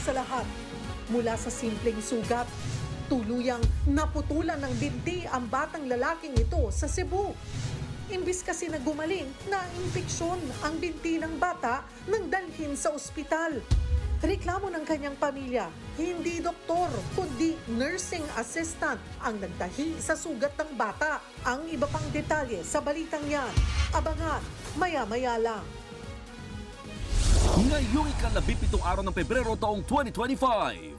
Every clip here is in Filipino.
sa lahat, mula sa simpleng sugat, tuluyang naputulan ng binti ang batang lalaking ito sa Cebu. Imbis kasi na gumaling, na-impeksyon ang binti ng bata nang dalhin sa ospital. Reklamo ng kanyang pamilya, hindi doktor, kundi nursing assistant ang nagtahi sa sugat ng bata. Ang iba pang detalye sa balitang yan, abangan maya-maya lang. Ngayong ika-17 araw ng Pebrero taong 2025.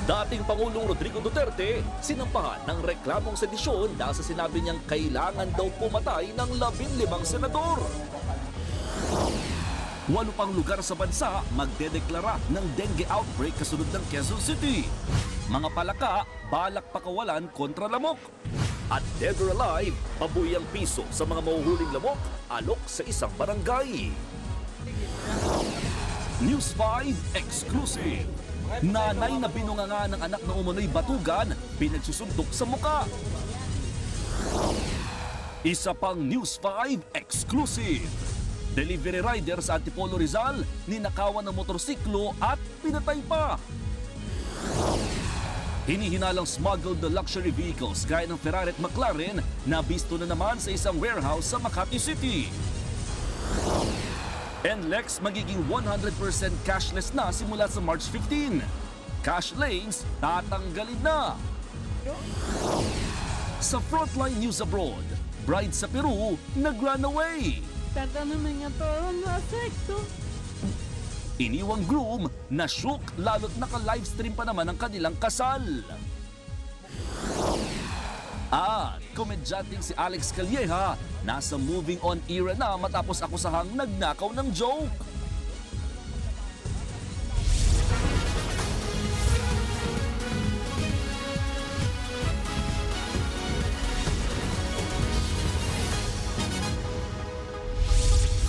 Dating Pangulong Rodrigo Duterte, sinampahan ng reklamong sedisyon dahil sa sinabi niyang kailangan daw pumatay ng 15 senador. 8 pang lugar sa bansa magdedeklara ng dengue outbreak kasunod ng Quezon City. Mga palaka, balak pakawalan kontra lamok. At dead or alive, pabuy ang piso sa mga mahuhuling lamok, alok sa isang barangay. News 5 Exclusive. Nanay na binunganga ng anak na umunoy batugan, pinagsusundok sa muka. Isa pang News 5 Exclusive. Delivery rider sa Antipolo Rizal, ninakawan ng motorsiklo at pinatay pa. Hinihinalang smuggled the luxury vehicles gaya ng Ferrari at McLaren na bisto na naman sa isang warehouse sa Makati City. NLEX magiging 100% cashless na simula sa March 15. Cash lanes tatanggalin na. Sa Frontline News Abroad, bride sa Peru nag-run away. Iniwang groom na shook lalo't naka-livestream pa naman ang kanilang kasal. At komedyanting si Alex Calleja nasa moving on era na matapos akusahang nagnakaw ng joke.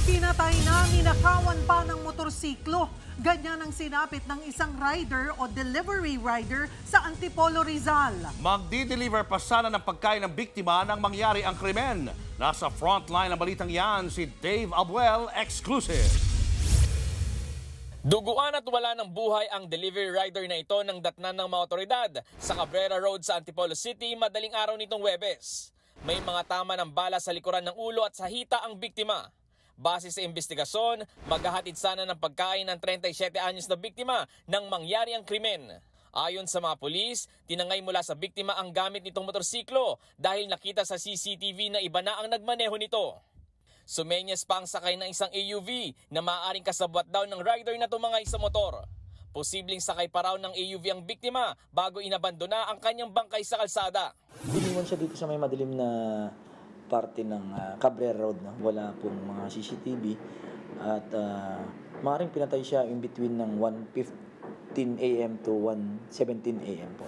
Pinatay na, ninakawan pa ng motorsiklo. Ganyan ang sinapit ng isang rider o delivery rider sa Antipolo Rizal. Magdi-deliver pa sana ng pagkain ng biktima nang mangyari ang krimen. Nasa frontline ng balitang yan si Dave Abuel, Exclusive. Duguan at wala ng buhay ang delivery rider na ito ng datnan ng mga otoridad sa Cabrera Road sa Antipolo City madaling araw nitong Huwebes. May mga tama ng bala sa likuran ng ulo at sa hita ang biktima. Base sa investigasyon, maghahatid sana ng pagkain ng 37 anyos na biktima nang mangyari ang krimen. Ayon sa mga pulis, tinangay mula sa biktima ang gamit nitong motorsiklo dahil nakita sa CCTV na iba na ang nagmaneho nito. Sumenyas pa ang sakay ng isang AUV na maaaring kasabwat daw ng rider na tumangay sa motor. Posibleng sakay pa raw ng AUV ang biktima bago inabandona ang kanyang bangkay sa kalsada. Iniwan siya dito sa may madilim na parte ng Cabrera Road. No? Wala pong mga CCTV at maaaring pinatay siya in between ng 1:15 AM to 1:17 AM po.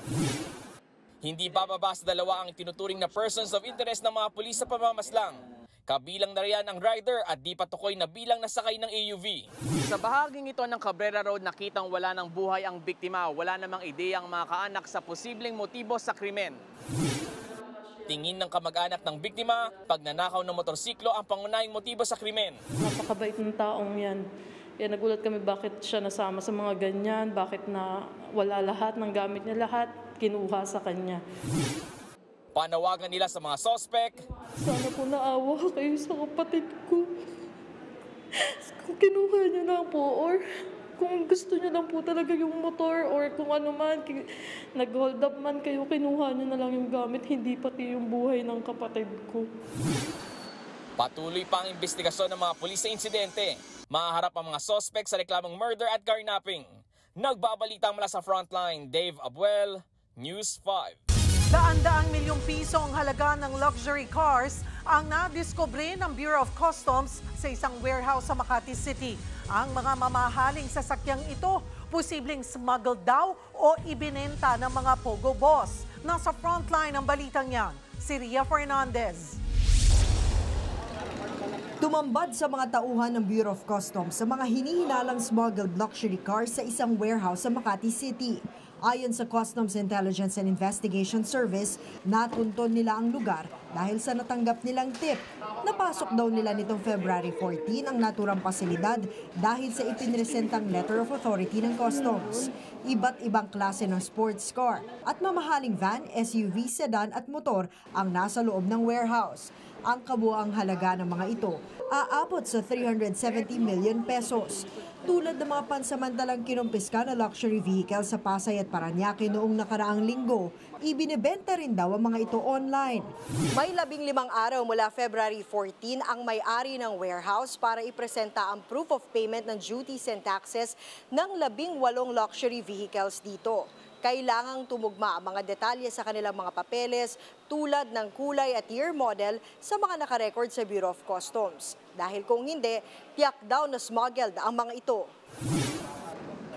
Hindi bababa sa dalawa ang tinuturing na persons of interest ng mga pulis sa pamamaslang. Kabilang na riyan ang rider at di patukoy na bilang na sakay ng AUV. Sa bahaging ito ng Cabrera Road nakitang wala ng buhay ang biktima. Wala namang ideya ang mga kaanak sa posibleng motibo sa krimen. Tingin ng kamag-anak ng biktima, pagnanakaw ng motorsiklo ang pangunahing motibo sa krimen. Napakabait ng taong yan. Kaya nagulat kami bakit siya nasama sa mga ganyan, bakit na wala lahat ng gamit niya, lahat kinuha sa kanya. Panawagan nila sa mga sospek. Sana po naawa kayo sa kapatid ko. Kung kinuha niya lang po or kung gusto niya lang po talaga yung motor or kung ano man, nag-hold up man kayo, kinuha niya na lang yung gamit, hindi pati yung buhay ng kapatid ko. Patuloy pa ang investigasyon ng mga pulis sa insidente. Mahaharap ang mga suspect sa reklamong murder at carnapping. Nagbabalita mula sa Frontline, Dave Abuel, News 5. Daan-daang milyong piso ang halaga ng luxury cars ang nadiskubre ng Bureau of Customs sa isang warehouse sa Makati City. Ang mga mamahaling sasakyang ito, posibleng smuggled daw o ibinenta ng mga pogo boss. Nasa frontline ang balitang yan, si Ria Fernandez. Tumambad sa mga tauhan ng Bureau of Customs sa mga hinihinalang smuggled luxury cars sa isang warehouse sa Makati City. Ayon sa Customs Intelligence and Investigation Service, natunton nila ang lugar dahil sa natanggap nilang tip. Napasok daw nila nitong February 14 ang naturang pasilidad dahil sa ipinresentang letter of authority ng Customs. Iba't ibang klase ng sports car at mamahaling van, SUV, sedan at motor ang nasa loob ng warehouse. Ang kabuuang halaga ng mga ito aabot sa 370 million pesos. Tulad ng mga pansamantalang kinumpiska na luxury vehicle sa Pasay at Parañaque noong nakaraang linggo, ibinebenta rin daw ang mga ito online. May 15 araw mula February 14 ang may-ari ng warehouse para ipresenta ang proof of payment ng duties and taxes ng 18 luxury vehicles dito. Kailangang tumugma ang mga detalye sa kanilang mga papeles tulad ng kulay at year model sa mga nakarecord sa Bureau of Customs. Dahil kung hindi, tiyak daw na smuggled ang mga ito.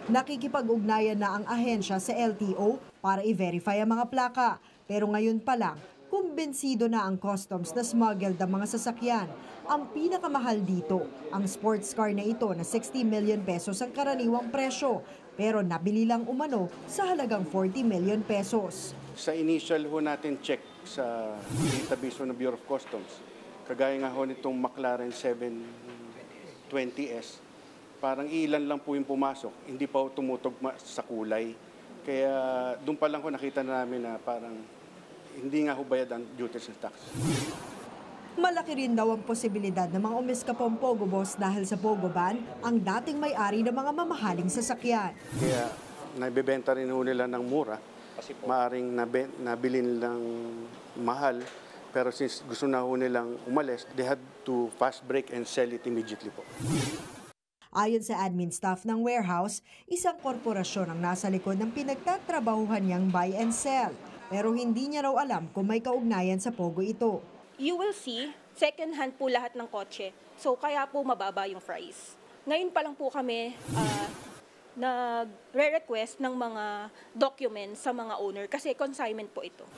Nakikipag-ugnayan na ang ahensya sa LTO para i-verify ang mga plaka. Pero ngayon pa lang, kumbinsido na ang customs na smuggled ang mga sasakyan. Ang pinakamahal dito, ang sports car na ito na 60 million pesos ang karaniwang presyo. Pero nabili lang umano sa halagang 40 million pesos. Sa initial ho natin check sa database ng Bureau of Customs, kagaya nga ho nitong McLaren 720S, parang ilan lang po yung pumasok, hindi pa ho tumutugma sa kulay. Kaya doon pa lang ho nakita namin na parang hindi nga ho bayad ang duties and taxes. Malaki rin daw ang posibilidad ng mga umiskapong Pogo Boss dahil sa Pogo Ban ang dating may-ari ng mga mamahaling sasakyan. Kaya nabibenta rin ho nila ng mura, maaring nabilin lang mahal, pero since gusto na ho nilang umalis, they had to fast break and sell it immediately po. Ayon sa admin staff ng warehouse, isang korporasyon ang nasa likod ng pinagtatrabahuhan niyang buy and sell. Pero hindi niya raw alam kung may kaugnayan sa Pogo ito. You will see, second hand po lahat ng kotse. So kaya po mababa yung price. Ngayon pa lang po kami nagre-request ng mga documents sa mga owner kasi consignment po ito.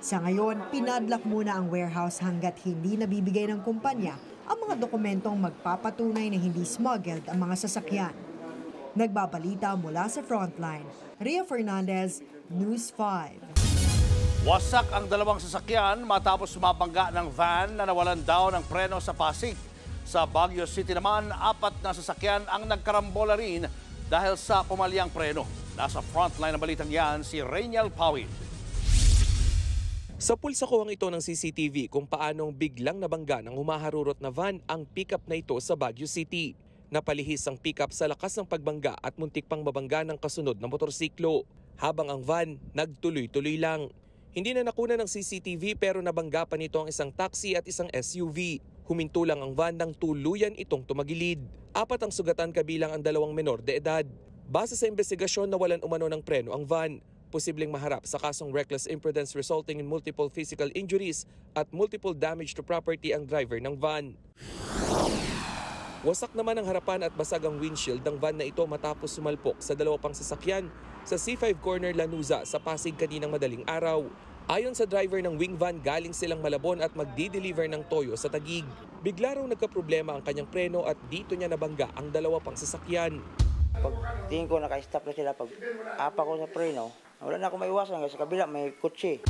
Sa ngayon, pinadlock muna ang warehouse hanggat hindi nabibigay ng kumpanya ang mga dokumentong magpapatunay na hindi smuggled ang mga sasakyan. Nagbabalita mula sa Frontline, Ria Fernandez, News 5. Wasak ang dalawang sasakyan matapos sumabangga ng van na nawalan daw ng preno sa Pasig. Sa Baguio City naman, 4 na sasakyan ang nagkarambola rin dahil sa pumalyang preno. Nasa frontline ng balitang yan si Rainiel Pawid. Sa pulsakuhang ito ng CCTV kung paanong biglang nabangga ng humaharurot na van ang pickup na ito sa Baguio City. Napalihis ang pickup sa lakas ng pagbangga at muntik pang mabangga ng kasunod na motorsiklo. Habang ang van nagtuloy-tuloy lang. Hindi na nakuna ng CCTV pero nabangga pa nito ang isang taxi at isang SUV. Huminto lang ang van nang tuluyan itong tumagilid. 4 ang sugatan kabilang ang 2 menor de edad. Base sa investigasyon, nawalan umano ng preno ang van. Posibleng maharap sa kasong reckless imprudence resulting in multiple physical injuries at multiple damage to property ang driver ng van. Wasak naman ang harapan at basag ang windshield ng van na ito matapos sumalpok sa 2 pang sasakyan sa C5 Corner Lanuza sa Pasig kaninang madaling araw. Ayon sa driver ng wing van, galing silang Malabon at magdi-deliver ng toyo sa Taguig. Bigla raw nagkaproblema ang kanyang preno at dito niya nabangga ang 2 pang sasakyan. Pag tingin ko naka-stop na sila, pag apa ko sa preno, wala na ako maiwasan kasi sa kabila may kotse.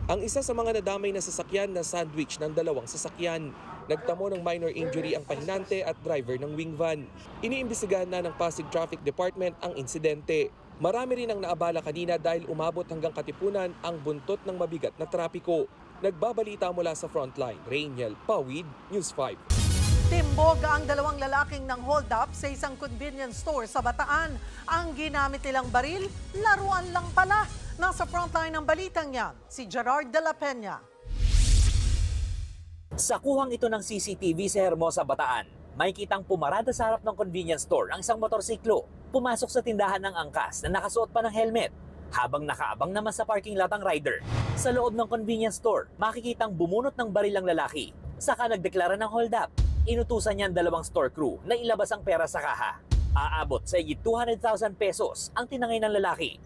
Ang isa sa mga nadamay na sasakyan na sandwich ng 2 sasakyan. Nagtamo ng minor injury ang pahinante at driver ng wing van. Iniimbestigahan na ng Pasig Traffic Department ang insidente. Marami rin ang naabala kanina dahil umabot hanggang Katipunan ang buntot ng mabigat na trapiko. Nagbabalita mula sa Frontline, Rainiel Pawid, News 5. Timboga ang 2 lalaking ng hold up sa isang convenience store sa Bataan. Ang ginamit nilang baril, laruan lang pala. Nasa Frontline ng balitang yan, si Gerard de la Peña. Sa kuhang ito ng CCTV sa Hermosa, Bataan, may kitang pumarada sa harap ng convenience store ang isang motorsiklo. Pumasok sa tindahan ng angkas na nakasuot pa ng helmet, habang nakaabang naman sa parking lot ang rider. Sa loob ng convenience store, makikitang bumunot ng baril ang lalaki. Saka nagdeklara ng hold up. Inutusan niyan 2 store crew na ilabas ang pera sa kaha. Aabot sa higit 200,000 pesos ang tinangay ng lalaki.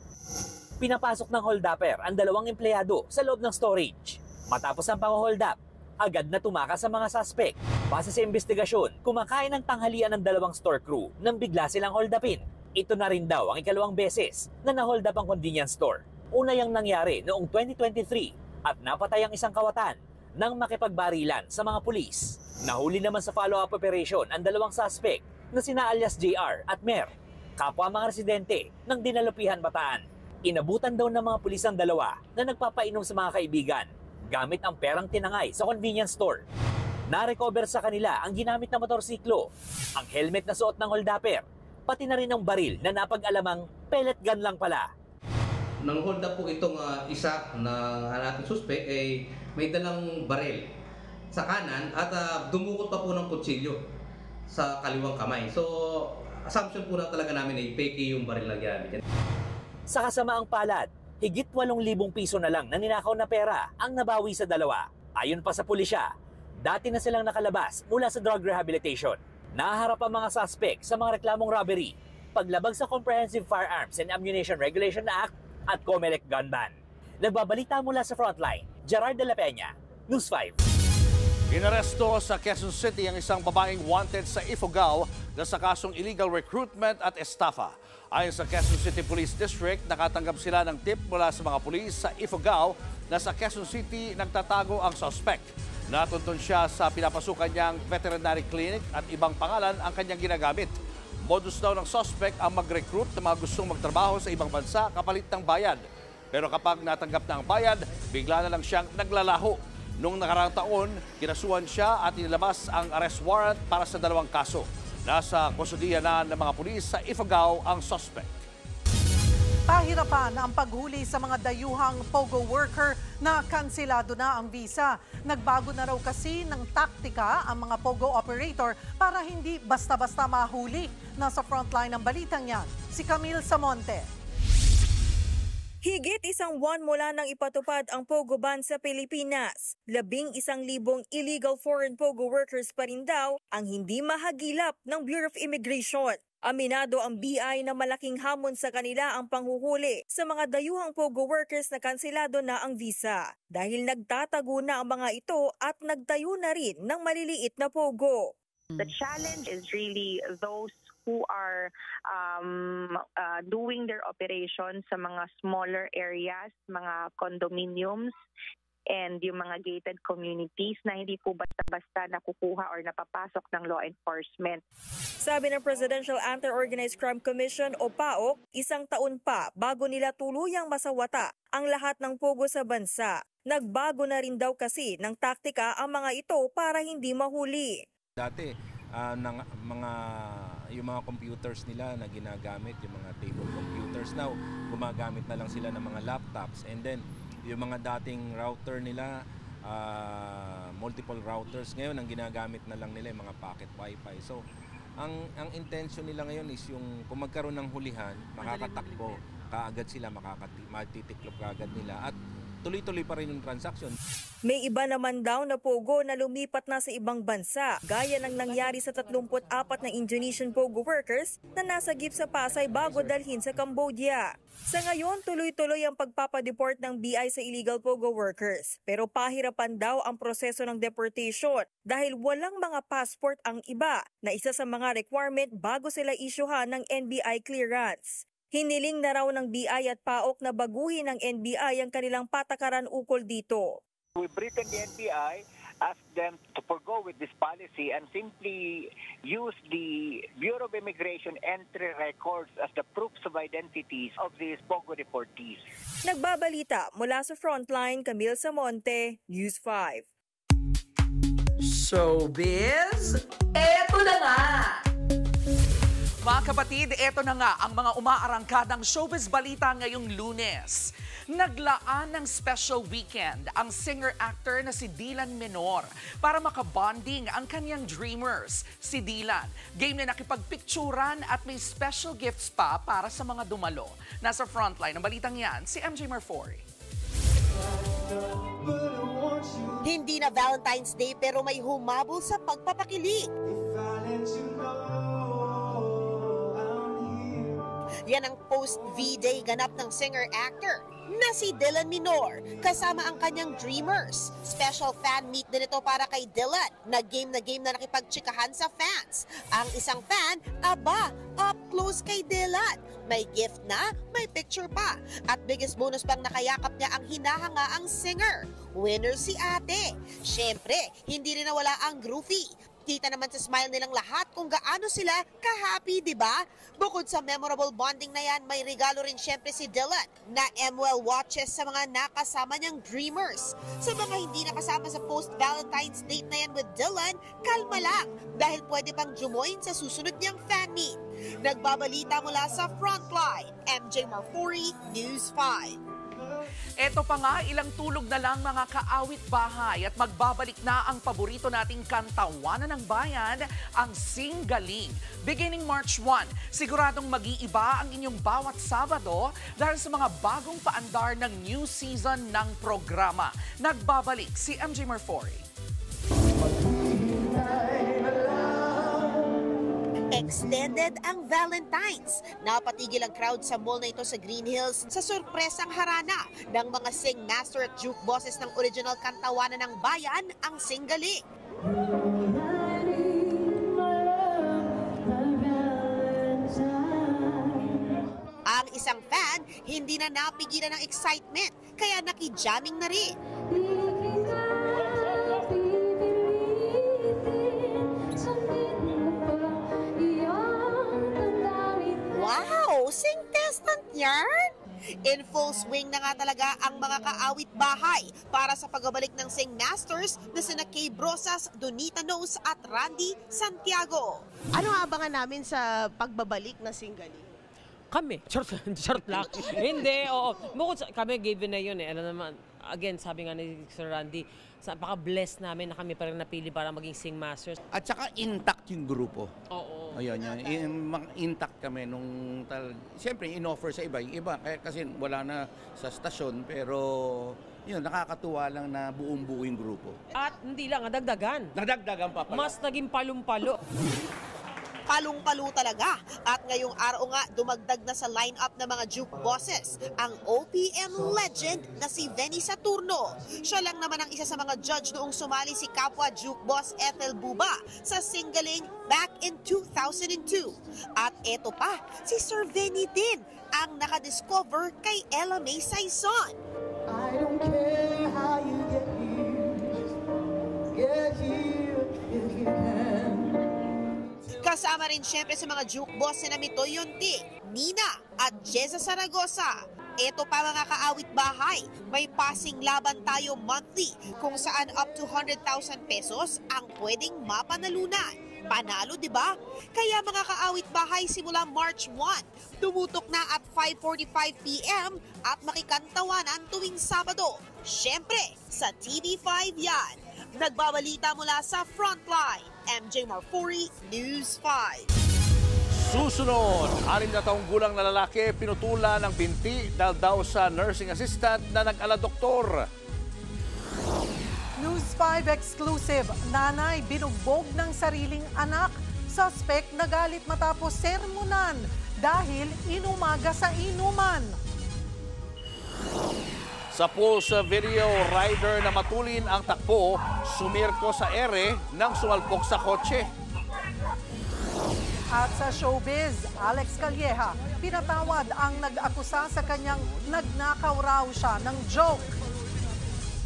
Pinapasok ng hold-upper ang 2 empleyado sa loob ng storage. Matapos ang pang-hold up, agad na tumakas sa mga suspect. Base sa investigasyon, kumakain ng tanghalian ng 2 store crew nang bigla silang hold upin. Ito na rin daw ang ikalawang beses na na-hold up ang convenience store. Una yang nangyari noong 2023 at napatay ang isang kawatan nang makipagbarilan sa mga pulis. Nahuli naman sa follow-up operation ang dalawang suspect na sina alias JR at Mer, kapwa mga residente ng Dinalupihan, Bataan. Inabutan daw ng mga pulis ang dalawa na nagpapainom sa mga kaibigan gamit ang perang tinangay sa convenience store. Na-recover sa kanila ang ginamit na motorsiklo, ang helmet na suot ng holdupper, pati na rin ang baril na napag-alamang pellet gun lang pala. Nang hold up po itong isa na ating suspect ay may dalang baril sa kanan at dumukot pa po ng kutsilyo sa kaliwang kamay. So, assumption po na talaga namin ay fake yung baril na ginamit. Sa kasamaang palad, higit 8,000 piso na lang na ninakaw na pera ang nabawi sa dalawa. Ayon pa sa pulisya, dati na silang nakalabas mula sa drug rehabilitation. Naharap ang mga suspect sa mga reklamong robbery, paglabag sa Comprehensive Firearms and Ammunition Regulation Act at COMELEC gun ban. Nagbabalita mula sa Frontline, Gerard de la Peña, News 5. Inaresto sa Quezon City ang isang babaeng wanted sa Ifugao na sa kasong illegal recruitment at estafa. Ayon sa Quezon City Police District, nakatanggap sila ng tip mula sa mga pulis sa Ifugao na sa Quezon City nagtatago ang suspect. Natuntun siya sa pinapasukan niyang veterinary clinic at ibang pangalan ang kanyang ginagamit. Modus daw ng suspect ang mag-recruit ng mga gustong magtrabaho sa ibang bansa kapalit ng bayad. Pero kapag natanggap na ang bayad, bigla na lang siyang naglalaho. Noong nakaraang taon, kinasuhan siya at inilabas ang arrest warrant para sa 2 kaso. Nasa kustudiya na ng mga pulis sa Ifugao ang suspect. Pahirapan ang paghuli sa mga dayuhang POGO worker na kanselado na ang visa. Nagbago na raw kasi ng taktika ang mga POGO operator para hindi basta-basta mahuli. Nasa frontline ng balitang yan, si Camille Samonte. Higit 1 buwan mula nang ipatupad ang POGO ban sa Pilipinas. 11,000 illegal foreign POGO workers pa rin daw ang hindi mahagilap ng Bureau of Immigration. Aminado ang BI na malaking hamon sa kanila ang panghuhuli sa mga dayuhang POGO workers na kanselado na ang visa. Dahil nagtatago na ang mga ito at nagtayo na rin ng maliliit na POGO. The challenge is really those who are doing their operations sa mga smaller areas, mga condominiums, and yung mga gated communities na hindi po basta-basta nakukuha or napapasok ng law enforcement. Sabi ng Presidential Anti-Organized Crime Commission o PAOC, 1 taon pa bago nila tuluyang masawata ang lahat ng POGO sa bansa. Nagbago na rin daw kasi ng taktika ang mga ito para hindi mahuli. Dati, yung mga computers nila na ginagamit, yung mga table computers, now gumagamit na lang sila ng mga laptops, and then yung mga dating router nila, multiple routers, ngayon ang ginagamit na lang nila yung mga pocket wifi. So ang intention nila ngayon is yung kung magkaroon ng hulihan, makakatakbo kaagad sila, matitiklop kaagad nila at tuloy-tuloy pa rin yung transaction. May iba naman daw na POGO na lumipat na sa ibang bansa, gaya ng nangyari sa 34 na Indonesian POGO workers na nasagip sa Pasay bago dalhin sa Cambodia. Sa ngayon, tuloy-tuloy ang pagpapadeport ng BI sa illegal POGO workers. Pero pahirapan daw ang proseso ng deportation dahil walang mga passport ang iba na isa sa mga requirement bago sila isyuhan ng NBI clearance. Hiniling na raw ng BI at PAOC na baguhin ng NBI ang kanilang patakaran ukol dito. We've written the NBI, asked them to forgo with this policy and simply use the Bureau of Immigration entry records as the proofs of identities of these POGO deportees. Nagbabalita mula sa Frontline, Camille Samonte, News 5. Showbiz, eto na nga! Mga kapatid, eto na nga ang mga umaarangkadang showbiz balita ngayong Lunes. Naglaan ng special weekend ang singer-actor na si Dylan Menor para makabonding ang kanyang dreamers. Si Dylan, game na nakipagpicturan at may special gifts pa para sa mga dumalo. Nasa frontline ng balitang yan, si MJ Marfori. Hindi na Valentine's Day pero may humabol sa pagpapakilig. Yan ang post-V-Day ganap ng singer-actor na si Dylan Minor kasama ang kanyang Dreamers. Special fan meet din ito para kay Dylan na game na nakipagtsikahan sa fans. Ang isang fan, aba, up close kay Dylan. May gift na, may picture pa. At biggest bonus pang nakayakap niya ang hinahangaang singer. Winner si ate. Siyempre, hindi rin nawala ang groovy. Kita naman sa smile nilang lahat kung gaano sila ka-happy, di ba? Bukod sa memorable bonding na yan, may regalo rin syempre si Dylan na MWell watches sa mga nakasama niyang Dreamers. Sa mga hindi nakasama sa post-Valentine's date na yan with Dylan, kalma lang dahil pwede pang jumoin sa susunod niyang fan meet. Nagbabalita mula sa Frontline, MJ Marfori, News 5. Eto pa nga, ilang tulog na lang mga kaawit bahay at magbabalik na ang paborito nating kantawanan ng bayan, ang Singgaling. Beginning March 1, siguradong mag-iiba ang inyong bawat Sabado dahil sa mga bagong paandar ng new season ng programa. Nagbabalik si MJ Marfori. Extended ang Valentine's. Napatigil ang crowd sa mall na ito sa Green Hills sa sorpresang harana ng mga singmaster at juke bosses ng original kantawanan ng bayan, ang Singgaling. Ang isang fan, hindi na napigilan ng excitement, kaya naki-jamming na rin. Wow! Sing-testant yan! In full swing na nga talaga ang mga kaawit bahay para sa pagbabalik ng Singmasters na sina Kay Brosas, Donita Nose at Randy Santiago. Ano abangan namin sa pagbabalik ng Singgaling? Kami. Short lang. Hindi, oo. Bukod sa, kami given na yun eh. Alam naman, again, sabi nga ni Sir Randy, napaka-blessed namin na kami parang napili para maging Singmasters. At saka intact yung grupo. Oo. Ayun, intact kami nung siyempre in-offer sa iba. Yung iba, kasi wala na sa stasyon, pero yun, nakakatuwa lang na buong-buo yung grupo. At hindi lang, nadagdagan. Nadagdagan pa pala. Mas naging palong-palo. Palong-palo talaga. At ngayong araw nga, dumagdag na sa lineup ng mga juke bosses ang OPM legend na si Benny Saturno. Siya lang naman ang isa sa mga judge noong sumali si kapwa juke boss Ethel Buba sa Singgaling back in 2002. At eto pa, si Sir Benny din ang nakadiscover kay Ella May Saison. I don't care how you get here if you can. Kasama rin syempre sa mga juke boss na Mitoy Yunti, Nina at Jeza Saragosa. Ito pa mga kaawit bahay, may passing laban tayo monthly kung saan up to 100,000 pesos ang pwedeng mapanalunan. Panalo, di ba? Kaya mga kaawit bahay simula March 1, tumutok na at 5:45 p.m. at makikantawanan tuwing Sabado. Syempre, sa TV5 yan. Nagbabalita mula sa Frontline, MJ Marfori, News 5. Susunod, 6 na taong gulang na lalaki pinutulan ng binti dahil daw sa nursing assistant na nag-ala doktor. News 5 exclusive, nanay binugbog ng sariling anak. Suspect nagalit matapos sermonan dahil inumaga sa inuman. Sa pulse video, rider na matulin ang takbo, sumirko sa ere nang sumalpok sa kotse. At sa showbiz, Alex Calleja, pinatawad ang nag-akusa sa kanyang nagnakaw raw siya ng joke.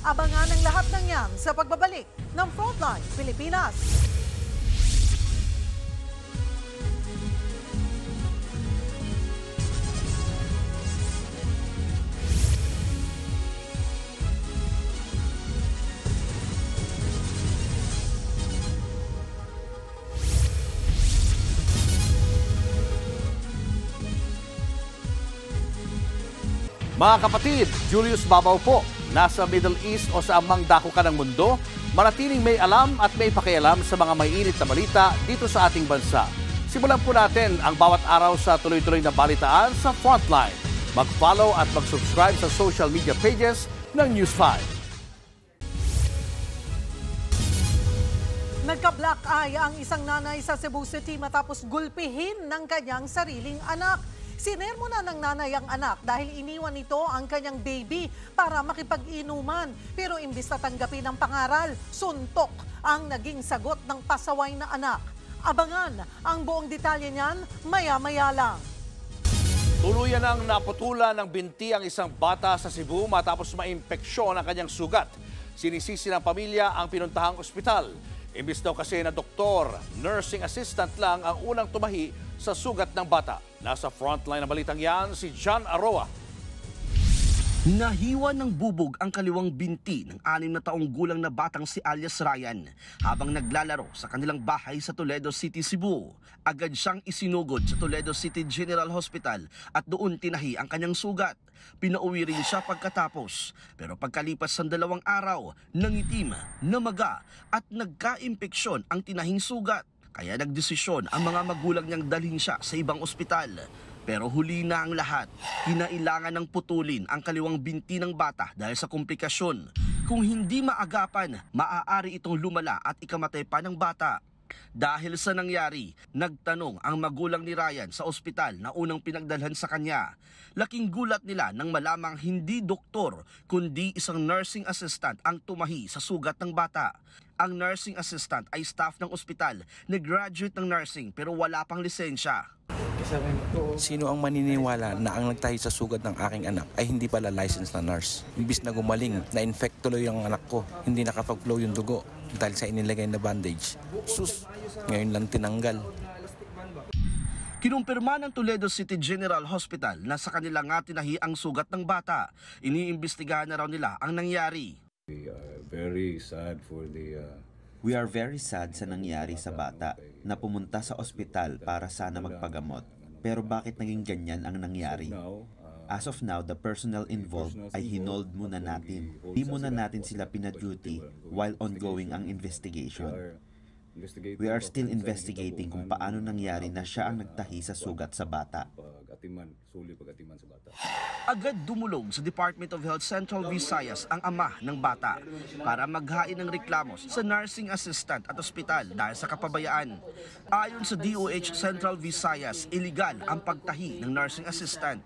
Abangan ang lahat ng yan sa pagbabalik ng Frontline Pilipinas. Mga kapatid, Julius Babaw po. Nasa Middle East o sa amang dako ka ng mundo, manatiling may alam at may pakialam sa mga maiinit na balita dito sa ating bansa. Simulan po natin ang bawat araw sa tuloy-tuloy na balitaan sa Frontline. Mag-follow at mag-subscribe sa social media pages ng News 5. Nagka-black eye ang isang nanay sa Cebu City matapos gulpihin ng kanyang sariling anak. Sinermo na ng nanay ang anak dahil iniwan nito ang kanyang baby para makipag-inuman. Pero imbis na tanggapin ang pangaral, suntok ang naging sagot ng pasaway na anak. Abangan ang buong detalye niyan maya-maya lang. Tuluyan ang naputulan ng binti ang isang bata sa Cebu matapos maimpeksyon ang kanyang sugat. Sinisisi ng pamilya ang pinuntahang ospital. Imbis daw kasi na doktor, nursing assistant lang ang unang tumahi sa sugat ng bata. Nasa frontline ng balitang yan si John Aroa. Nahiwa ng bubog ang kaliwang binti ng 6 na taong gulang na batang si alias Ryan habang naglalaro sa kanilang bahay sa Toledo City, Cebu. Agad siyang isinugod sa Toledo City General Hospital at doon tinahi ang kanyang sugat. Pinauwi rin siya pagkatapos. Pero pagkalipas ng 2 araw, nangitim, namaga at nagka-impeksyon ang tinahing sugat. Kaya nagdesisyon ang mga magulang niyang dalhin siya sa ibang ospital. Pero huli na ang lahat, kinailangan ng putulin ang kaliwang binti ng bata dahil sa komplikasyon. Kung hindi maagapan, maaari itong lumala at ikamatay pa ng bata. Dahil sa nangyari, nagtanong ang magulang ni Ryan sa ospital na unang pinagdalhan sa kanya. Laking gulat nila nang malamang hindi doktor kundi isang nursing assistant ang tumahi sa sugat ng bata. Ang nursing assistant ay staff ng ospital na graduate ng nursing pero wala pang lisensya. Sino ang maniniwala na ang nagtahi sa sugat ng aking anak ay hindi pala licensed na nurse? Imbis na gumaling, na-infect tuloy ang anak ko, hindi nakapag-flow yung dugo dahil sa inilagay na bandage. Sus, ngayon lang tinanggal. Kinumpirma ng Toledo City General Hospital na sa kanila nga tinahi ang sugat ng bata. Iniimbestigahan na raw nila ang nangyari. We are very sad sa nangyari sa bata na pumunta sa ospital para sana magpagamot. Pero bakit naging ganyan ang nangyari? As of now, the personnel involved ay hinold muna natin. Di muna natin sila pina-duty while ongoing ang investigation. We are still investigating kung paano nangyari na siya ang nagtahi sa sugat sa bata. Agad dumulog sa Department of Health Central Visayas ang ama ng bata para maghain ng reklamos sa nursing assistant at ospital dahil sa kapabayaan. Ayon sa DOH Central Visayas, iligal ang pagtahi ng nursing assistant.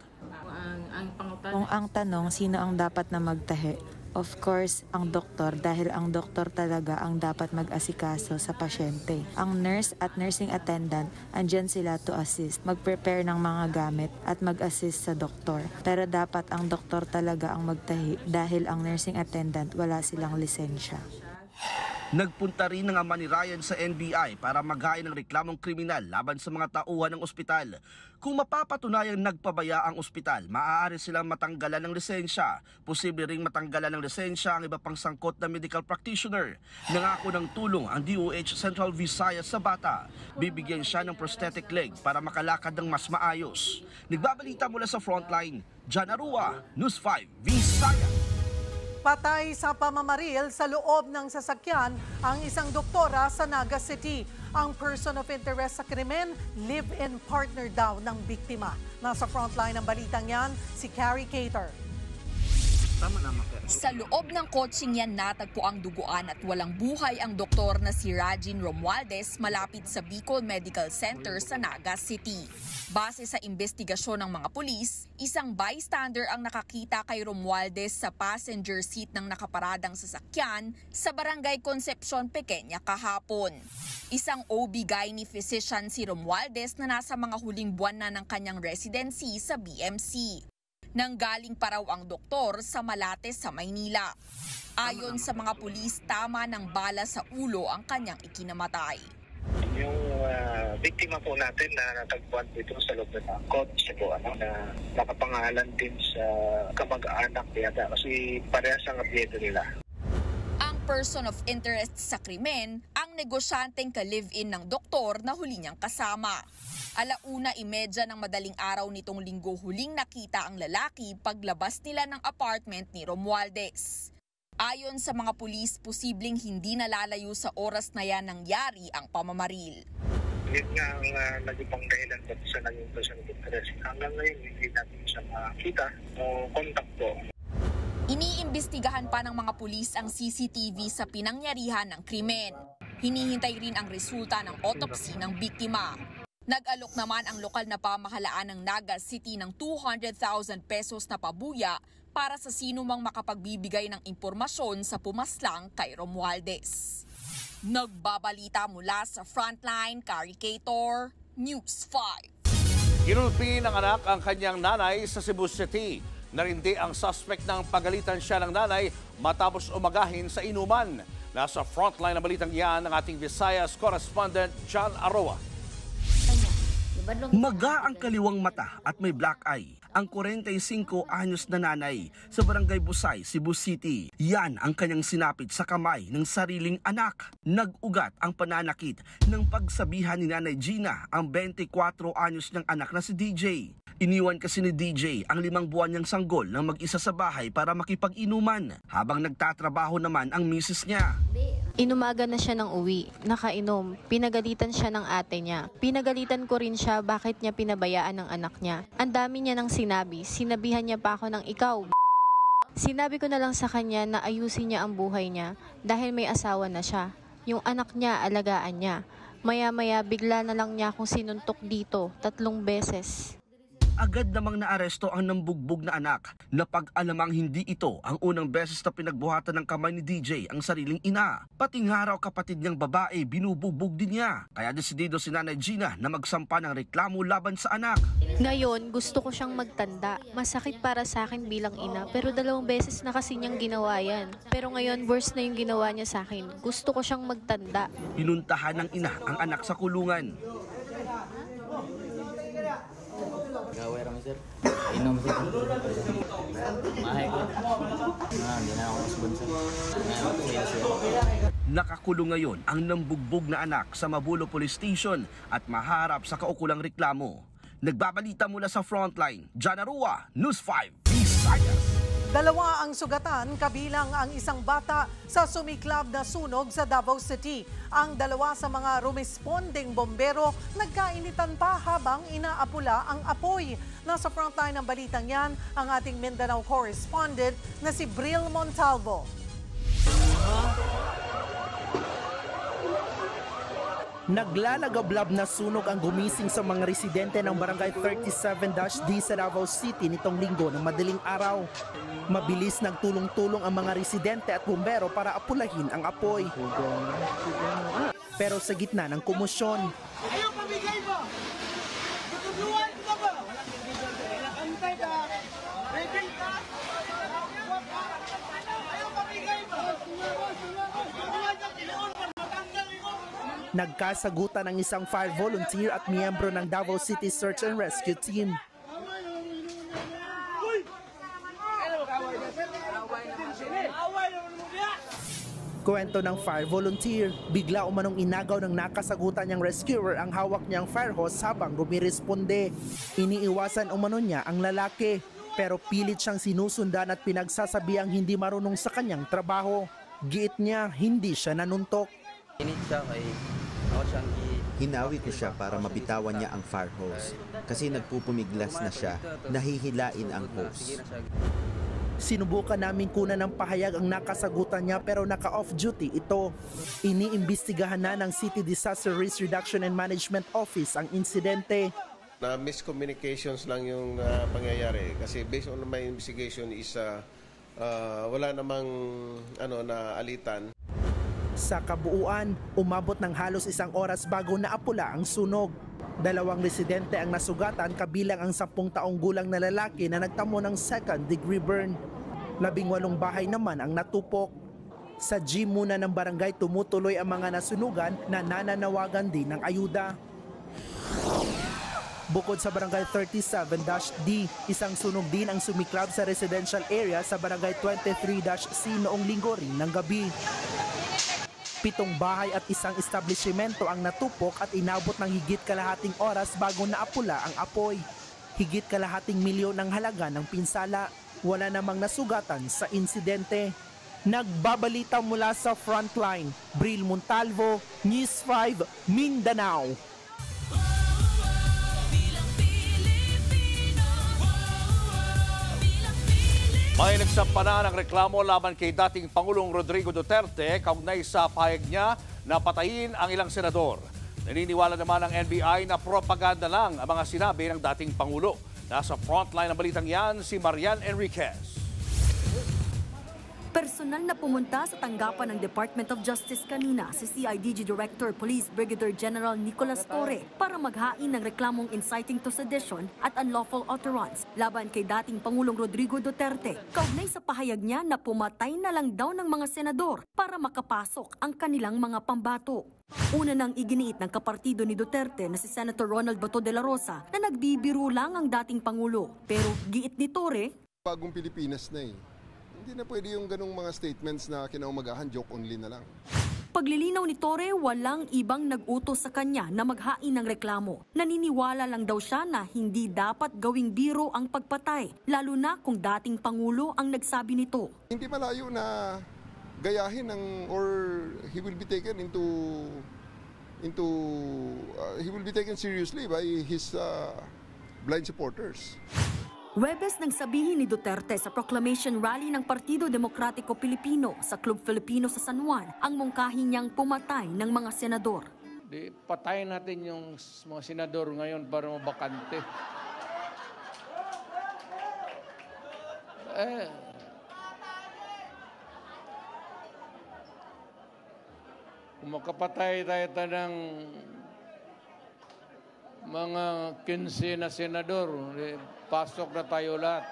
Kung ang tanong, sino ang dapat na magtahi? Of course, ang doktor dahil ang doktor talaga ang dapat mag-asikaso sa pasyente. Ang nurse at nursing attendant, andyan sila to assist, mag-prepare ng mga gamit at mag-assist sa doktor. Pero dapat ang doktor talaga ang magtahi dahil ang nursing attendant wala silang lisensya. Nagpunta rin ng ama ni Ryan sa NBI para maghain ng reklamong kriminal laban sa mga tauhan ng ospital. Kung mapapatunayang nagpabaya ang ospital, maaari silang matanggalan ng lisensya. Posible ring matanggalan ng lisensya ang iba pang sangkot na medical practitioner. Nangako ng tulong ang DOH Central Visayas sa bata. Bibigyan siya ng prosthetic leg para makalakad ng mas maayos. Nagbabalita mula sa frontline, John Arua, News 5 Visayas. Patay sa pamamaril sa loob ng sasakyan ang isang doktora sa Naga City. Ang person of interest sa krimen, live-in partner daw ng biktima. Nasa frontline ng balitang yan, si Carrie Cater. Sa loob ng kotseng yan natagpo ang duguan at walang buhay ang doktor na si Rajin Romualdez malapit sa Bicol Medical Center sa Naga City. Base sa investigasyon ng mga pulis, isang bystander ang nakakita kay Romualdez sa passenger seat ng nakaparadang sasakyan sa Barangay Concepcion, Pequeña kahapon. Isang OB-GYN physician si Romualdez na nasa mga huling buwan na ng kanyang residency sa BMC. Nanggaling pa raw ang doktor sa Malate sa Maynila. Ayon sa mga pulis, tama ng bala sa ulo ang kanyang ikinamatay. Yung biktima po natin na natagpuan dito sa loob ng kotse po, na nakapangalan din sa kamag-anak yata kasi parehas ang apelyido nila. Ang person of interest sa krimen, ang negosyanteng ka-live-in ng doktor na huli niyang kasama. 1:30 ng madaling araw nitong linggo huling nakita ang lalaki paglabas nila ng apartment ni Romualdez. Ayon sa mga pulis, posibleng hindi nalalayo sa oras na yan nangyari ang pamamaril. Yun nga ang naging pang dahilan ba't sa naging person of interest. Hanggang ngayon, hindi natin siya makita o contact po. Iniimbestigahan pa ng mga pulis ang CCTV sa pinangyarihan ng krimen. Hinihintay rin ang resulta ng autopsy ng biktima. Nag-alok naman ang lokal na pamahalaan ng Naga City ng 200,000 pesos na pabuya para sa sino mang makapagbibigay ng impormasyon sa pumaslang kay Romualdez. Nagbabalita mula sa Frontline, Caricator, News 5. Kinulpi ng anak ang kanyang nanay sa Cebu City. Narindi ang suspect ng pagalitan siya ng nanay matapos umagahin sa inuman. Nasa frontline na balitang iyan ng ating Visayas correspondent John Aroa. Maga ang kaliwang mata at may black eye ang 45 anyos na nanay sa Barangay Busay, Cebu City. Yan ang kanyang sinapit sa kamay ng sariling anak. Nag-ugat ang pananakit ng pagsabihan ni Nanay Gina ang 24 anyos niyang anak na si DJ. Iniwan kasi ni DJ ang 5 buwan niyang sanggol ng mag-isa sa bahay para makipag-inuman habang nagtatrabaho naman ang misis niya. Inumaga na siya ng uwi, nakainom, pinagalitan siya ng ate niya. Pinagalitan ko rin siya bakit niya pinabayaan ng anak niya. Ang dami niya nang sinabi, sinabihan niya pa ako ng ikaw. Sinabi ko na lang sa kanya na ayusin niya ang buhay niya dahil may asawa na siya. Yung anak niya, alagaan niya. Maya-maya bigla na lang niya akong sinuntok dito 3 beses. Agad namang naaresto ang nambugbog na anak na pag-alamang hindi ito ang unang beses na pinagbuhatan ng kamay ni DJ ang sariling ina. Pati nga raw kapatid niyang babae binubugbog din niya. Kaya desidido si Nanay Gina na magsampa ng reklamo laban sa anak. Ngayon, gusto ko siyang magtanda. Masakit para sa akin bilang ina pero 2 beses na kasi niyang ginawa yan. Pero ngayon, worse na yung ginawa niya sa akin. Gusto ko siyang magtanda. Pinuntahan ng ina ang anak sa kulungan. Gawin lang sir. Inom sir. Mahay ko. Hindi na ako nasubod sir. Nakakulong ngayon ang nambugbog na anak sa Mabulo Police Station at maharap sa kaukulang reklamo. Nagbabalita mula sa Frontline, John Aroa, News 5, Visayas. 2 ang sugatan, kabilang ang isang bata sa sumiklab na sunog sa Davao City. Ang 2 sa mga rumesponding bombero nagkainitan pa habang inaapula ang apoy. Nasa frontline ng balitang yan ang ating Mindanao correspondent na si Bril Montalvo. Naglalagablab na sunog ang gumising sa mga residente ng Barangay 37-D sa Davao City nitong linggo ng madaling araw. Mabilis nagtulong-tulong ang mga residente at bumbero para apulahin ang apoy. Pero sa gitna ng komosyon, Ayaw pamigay ba? Tutuluan ka ba? Nakantay ka? Rebel ka? Ayaw pamigay ba? nagkasagutan ng isang fire volunteer at miyembro ng Davao City Search and Rescue Team. Kwento ng fire volunteer, bigla umanong inagaw ng nakasagutan niyang rescuer ang hawak niyang fire hose habang rumiresponde. Iniiwasan umano niya ang lalaki, pero pilit siyang sinusundan at pinagsasabiang hindi marunong sa kanyang trabaho. Giit niya, hindi siya nanuntok. Hinawi ko siya para mabitawan niya ang fire hose kasi nagpupumiglas na siya, nahihilain ang hose. Sinubukan namin kunan ng pahayag ang nakasagutan niya pero naka-off duty ito. Iniimbestigahan na ng City Disaster Risk Reduction and Management Office ang insidente. Na miscommunications lang yung pangyayari kasi based on my investigation is wala namang na alitan. Sa kabuuan, umabot ng halos 1 oras bago naapula ang sunog. 2 residente ang nasugatan kabilang ang 10 taong gulang na lalaki na nagtamo ng 2nd-degree burn. 18 bahay naman ang natupok. Sa gym muna ng barangay tumutuloy ang mga nasunugan na nananawagan din ng ayuda. Bukod sa barangay 37-D, isang sunog din ang sumiklab sa residential area sa barangay 23-C noong linggo rin ng gabi. 7 bahay at isang establishmento ang natupok at inabot ng higit kalahating oras bago naapula ang apoy. Higit kalahating milyon ang halaga ng pinsala. Wala namang nasugatan sa insidente. Nagbabalita mula sa Frontline, Bril Montalvo, News 5, Mindanao. May nagsampa na ng reklamo laban kay dating Pangulong Rodrigo Duterte kaugnay sa pahayag niya na patayin ang ilang senador. Naniniwala naman ang NBI na propaganda lang ang mga sinabi ng dating Pangulo. Nasa frontline ng balitang yan si Marian Enriquez. Personal na pumunta sa tanggapan ng Department of Justice kanina si CIDG Director Police Brigadier General Nicolas Torre para maghain ng reklamong inciting to sedition at unlawful utterance laban kay dating Pangulong Rodrigo Duterte. Kaugnay sa pahayag niya na pumatay na lang daw ng mga senador para makapasok ang kanilang mga pambato. Una nang iginiit ng kapartido ni Duterte na si Senator Ronald Bato de la Rosa na nagbibiro lang ang dating Pangulo. Pero giit ni Torre, bagong Pilipinas na eh. Hindi na pwede yung ganong mga statements na kinaumagahan, joke only na lang. Paglilinaw ni Torre, walang ibang nag-utos sa kanya na maghain ng reklamo. Naniniwala lang daw siya na hindi dapat gawing biro ang pagpatay, lalo na kung dating Pangulo ang nagsabi nito. Hindi malayo na gayahin or he will be taken he will be taken seriously by his blind supporters. Huwebes nang sabihin ni Duterte sa proclamation rally ng Partido Demokratiko Pilipino sa Club Filipino sa San Juan ang mungkahi niyang pumatay ng mga senador. Patayin natin yung mga senador ngayon para mabakante. Kung makapatay tayo ng mga 15 na senador, pasok na tayo lahat.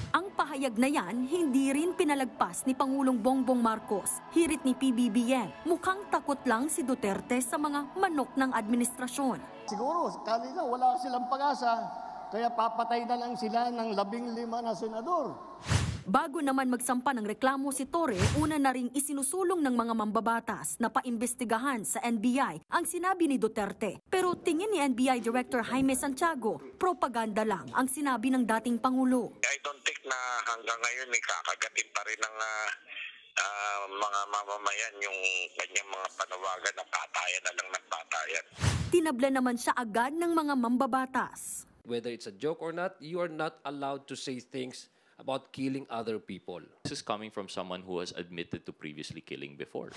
Ang pahayag na yan, hindi rin pinalagpas ni Pangulong Bongbong Marcos. Hirit ni PBBM, mukhang takot lang si Duterte sa mga manok ng administrasyon. Siguro, kanina wala silang pag-asa, kaya papatay na lang sila ng 15 na senador. Bago naman magsampa ng reklamo si Torre, una na ring isinusulong ng mga mambabatas na paimbestigahan sa NBI ang sinabi ni Duterte. Pero tingin ni NBI Director Jaime Santiago, propaganda lang ang sinabi ng dating Pangulo. I don't think na hanggang ngayon may kakagatin pa rin ng mga mamamayan yung kanyang mga panawagan na patayan na lang ng patayan. Tinabla naman siya agad ng mga mambabatas. Whether it's a joke or not, you are not allowed to say things about killing other people. This is coming from someone who has admitted to previously killing before.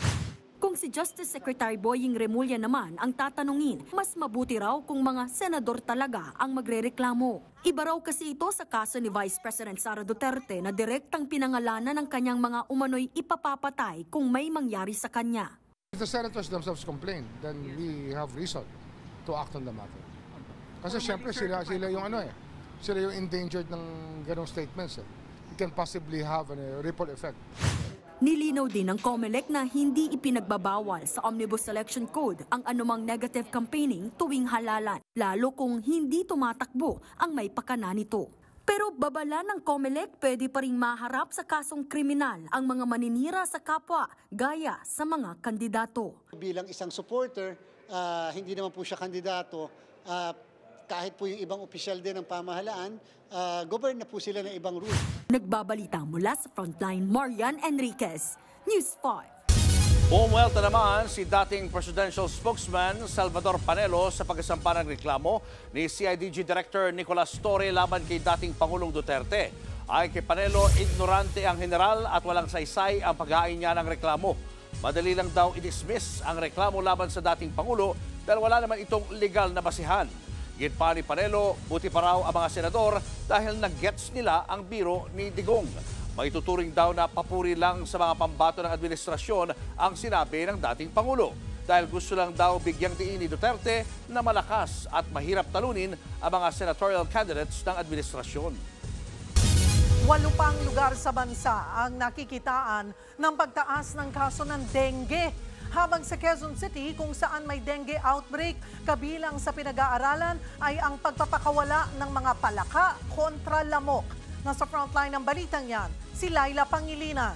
Kung si Justice Secretary Boying Remulla naman ang tatanungin, mas mabuti raw kung mga senador talaga ang magrereklamo. Iba raw kasi ito sa kaso ni Vice President Sara Duterte na direktang pinangalanan ng kanyang mga umano'y ipapapatay kung may mangyari sa kanya. If the senators themselves complain, then we have reason to act on the matter. Kasi siyempre sila yung sila yung endangered ng ganong statements. It can possibly have a ripple effect. Nilinaw din ng COMELEC na hindi ipinagbabawal sa Omnibus Election Code ang anumang negative campaigning tuwing halalan, lalo kung hindi tumatakbo ang may pakana nito. Pero babala ng COMELEC, pwede pa ring maharap sa kasong kriminal ang mga maninira sa kapwa, gaya sa mga kandidato. Bilang isang supporter, hindi naman po siya kandidato, kahit po yung ibang opisyal din ng pamahalaan, govern na po sila ng ibang rule. Nagbabalita mula sa Frontline, Marian Enriquez, News 5. Pumuelta naman si dating presidential spokesman Salvador Panelo sa pagkasampa ng reklamo ni CIDG Director Nicolas Torre laban kay dating Pangulong Duterte. Ay kay Panelo, ignorante ang general at walang saysay ang paghain niya ng reklamo. Madali lang daw i-dismiss ang reklamo laban sa dating Pangulo dahil wala naman itong legal na basihan. Git pa ni Panelo, buti pa raw ang mga senador dahil nag-gets nila ang biro ni Digong. Maituturing daw na papuri lang sa mga pambato ng administrasyon ang sinabi ng dating Pangulo. Dahil gusto lang daw bigyang diin ni Duterte na malakas at mahirap talunin ang mga senatorial candidates ng administrasyon. 8 pang lugar sa bansa ang nakikitaan ng pagtaas ng kaso ng dengue. Habang sa Quezon City, kung saan may dengue outbreak, kabilang sa pinag-aaralan ay ang pagpapakawala ng mga palaka kontra lamok. Nasa frontline ng balitang yan, si Laila Pangilinan.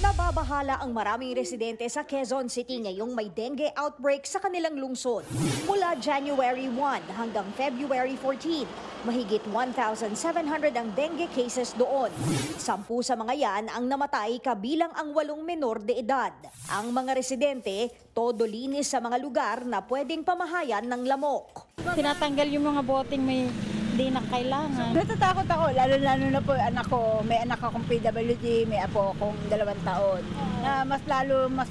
Nababahala ang maraming residente sa Quezon City ngayong may dengue outbreak sa kanilang lungsod. Mula January 1 hanggang February 14, mahigit 1,700 ang dengue cases doon. 10 sa mga yan ang namatay kabilang ang 8 menor de edad. Ang mga residente, todo linis sa mga lugar na pwedeng pamahayan ng lamok. Tinatanggal yung mga boteng may Hindi na kailangan. Natatakot ako, lalo-lalo na po anak ko. May anak akong PWD, may apo akong 2 taon. Na mas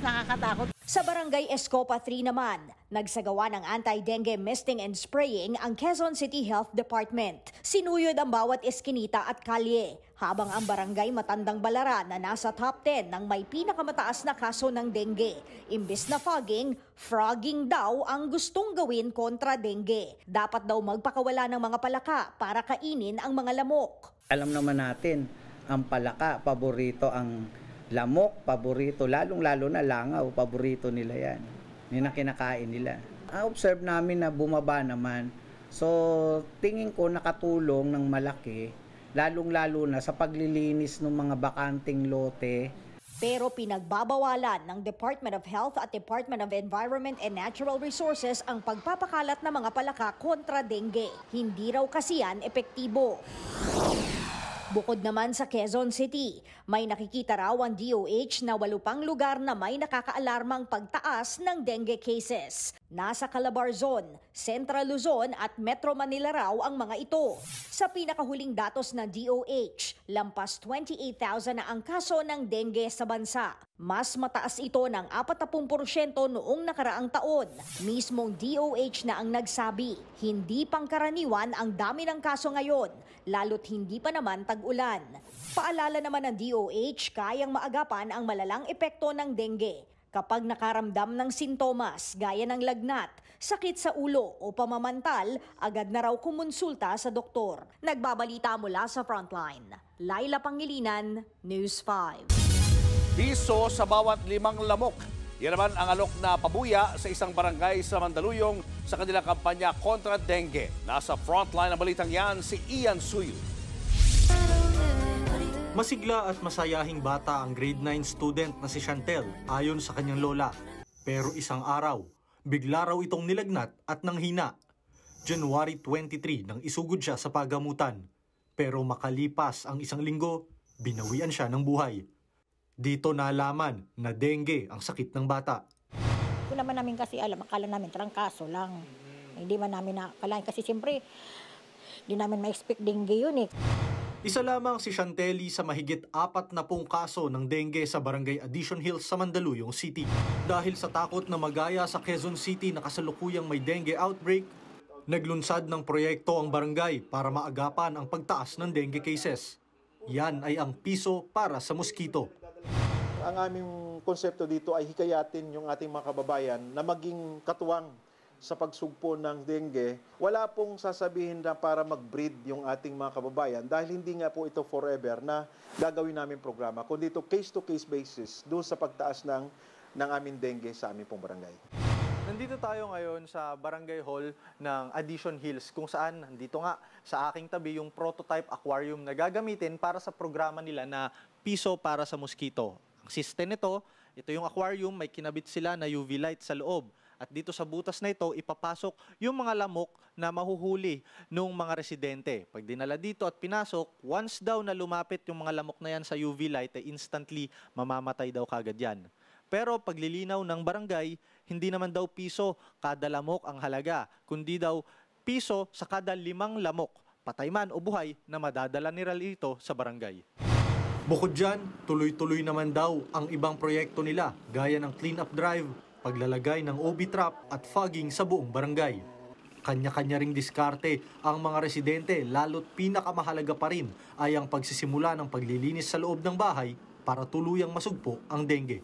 nakakatakot. Sa Barangay Escopa 3 naman, nagsagawa ng anti-dengue misting and spraying ang Quezon City Health Department. Sinuyod ang bawat eskinita at kalye, habang ang barangay Matandang Balara na nasa top 10 ng may pinakamataas na kaso ng dengue. Imbis na fogging, frogging daw ang gustong gawin kontra dengue. Dapat daw magpakawala ng mga palaka para kainin ang mga lamok. Alam naman natin, ang palaka, paborito ang lamok, paborito, lalong-lalo na langaw, paborito nila yan. Yan ang kinakain nila. Observe namin na bumaba naman. So, tingin ko nakatulong ng malaki, lalong-lalo na sa paglilinis ng mga bakanting lote. Pero pinagbabawalan ng Department of Health at Department of Environment and Natural Resources ang pagpapakalat ng mga palaka kontra dengue. Hindi raw kasi yan epektibo. Bukod naman sa Quezon City, may nakikita raw ang DOH na 8 pang lugar na may nakakaalarmang pagtaas ng dengue cases. Nasa Calabarzon, Central Luzon at Metro Manila raw ang mga ito. Sa pinakahuling datos ng DOH, lampas 28,000 na ang kaso ng dengue sa bansa. Mas mataas ito ng 40% noong nakaraang taon. Mismong DOH na ang nagsabi, hindi pangkaraniwan ang dami ng kaso ngayon, lalo't hindi pa naman tag-ulan. Paalala naman ng DOH, kayang maagapan ang malalang epekto ng dengue kapag nakaramdam ng sintomas gaya ng lagnat, sakit sa ulo o pamamantal, agad na raw kumonsulta sa doktor. Nagbabalita mula sa Frontline, Laila Pangilinan, News 5. Piso sa bawat 5 lamok. Yan naman ang alok na pabuya sa isang barangay sa Mandaluyong sa kanilang kampanya kontra dengue. Nasa Frontline ng balitang yan si Ian Suyu. Masigla at masayahing bata ang grade 9 student na si Chantel ayon sa kanyang lola. Pero isang araw, bigla raw itong nilagnat at nanghina. January 23 nang isugod siya sa pagamutan. Pero makalipas ang 1 linggo, binawian siya ng buhay. Dito nalaman na dengue ang sakit ng bata. Kung naman namin kasi alam, akala namin trangkaso lang. Hindi man namin nakalain kasi siyempre, hindi namin ma-expect dengue yun eh. Isa lamang si Chanteli sa mahigit 40 kaso ng dengue sa Barangay Addition Hills sa Mandaluyong City. Dahil sa takot na magaya sa Quezon City na kasalukuyang may dengue outbreak, naglunsad ng proyekto ang barangay para maagapan ang pagtaas ng dengue cases. Yan ay ang piso para sa mosquito. Ang aming konsepto dito ay hikayatin yung ating mga kababayan na maging katuwang sa pagsugpo ng dengue. Wala pong sasabihin na para mag-breed yung ating mga kababayan dahil hindi nga po ito forever na gagawin namin programa, kundi ito case-to-case basis doon sa pagtaas ng aming dengue sa aming pong barangay. Nandito tayo ngayon sa Barangay Hall ng Addition Hills kung saan nandito nga sa aking tabi yung prototype aquarium na gagamitin para sa programa nila na piso para sa mosquito. Ang system nito, ito yung aquarium, may kinabit sila na UV light sa loob. At dito sa butas na ito, ipapasok yung mga lamok na mahuhuli ng mga residente. Pag dinala dito at pinasok, once daw na lumapit yung mga lamok na yan sa UV light, ay instantly mamamatay daw kagad yan. Pero paglilinaw ng barangay, hindi naman daw piso kada lamok ang halaga, kundi daw piso sa kada 5 lamok, patay man o buhay, na madadala nila ito sa barangay. Bukod dyan, tuloy-tuloy naman daw ang ibang proyekto nila, gaya ng clean-up drive, paglalagay ng OB trap at fogging sa buong barangay. Kanya-kanya ring diskarte ang mga residente, lalo't pinakamahalaga pa rin ay ang pagsisimula ng paglilinis sa loob ng bahay para tuluyang masugpo ang dengue.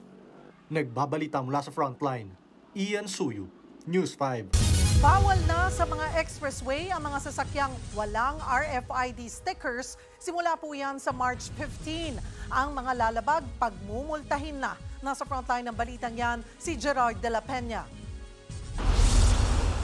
Nagbabalita mula sa Frontline, Ian Suyu, News 5. Bawal na sa mga expressway ang mga sasakyang walang RFID stickers. Simula po yan sa March 15. Ang mga lalabag pagmumultahin na. Nasa Frontline ng balitang yan, si Gerard de la Peña.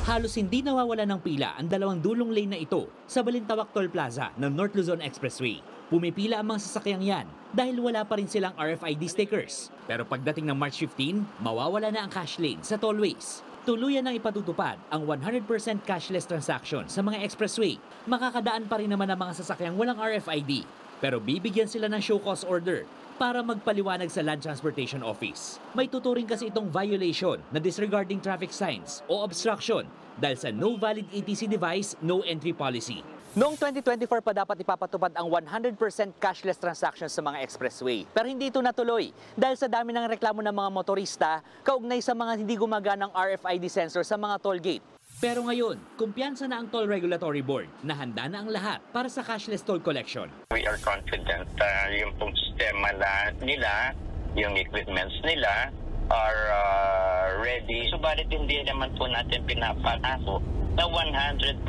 Halos hindi nawawala ng pila ang 2 dulong lane na ito sa Balintawak Toll Plaza ng North Luzon Expressway. Pumipila ang mga sasakyang yan dahil wala pa rin silang RFID stickers. Pero pagdating ng March 15, mawawala na ang cash lane sa tollways. Tuluyan nang ipatutupad ang 100% cashless transaction sa mga expressway. Makakadaan pa rin naman ang mga sasakyang walang RFID, pero bibigyan sila ng show cause order para magpaliwanag sa Land Transportation Office. May tuturing kasi itong violation na disregarding traffic signs o obstruction dahil sa no valid ETC device, no entry policy. Noong 2024 pa dapat ipapatupad ang 100% cashless transactions sa mga expressway. Pero hindi ito natuloy dahil sa dami ng reklamo ng mga motorista kaugnay sa mga hindi gumaganang RFID sensor sa mga toll gate. Pero ngayon, kumpiyansa na ang Toll Regulatory Board na handa na ang lahat para sa cashless toll collection. We are confident yung pong sistema nila, yung equipments nila are ready. Subalit hindi naman po natin pinapangako na 100%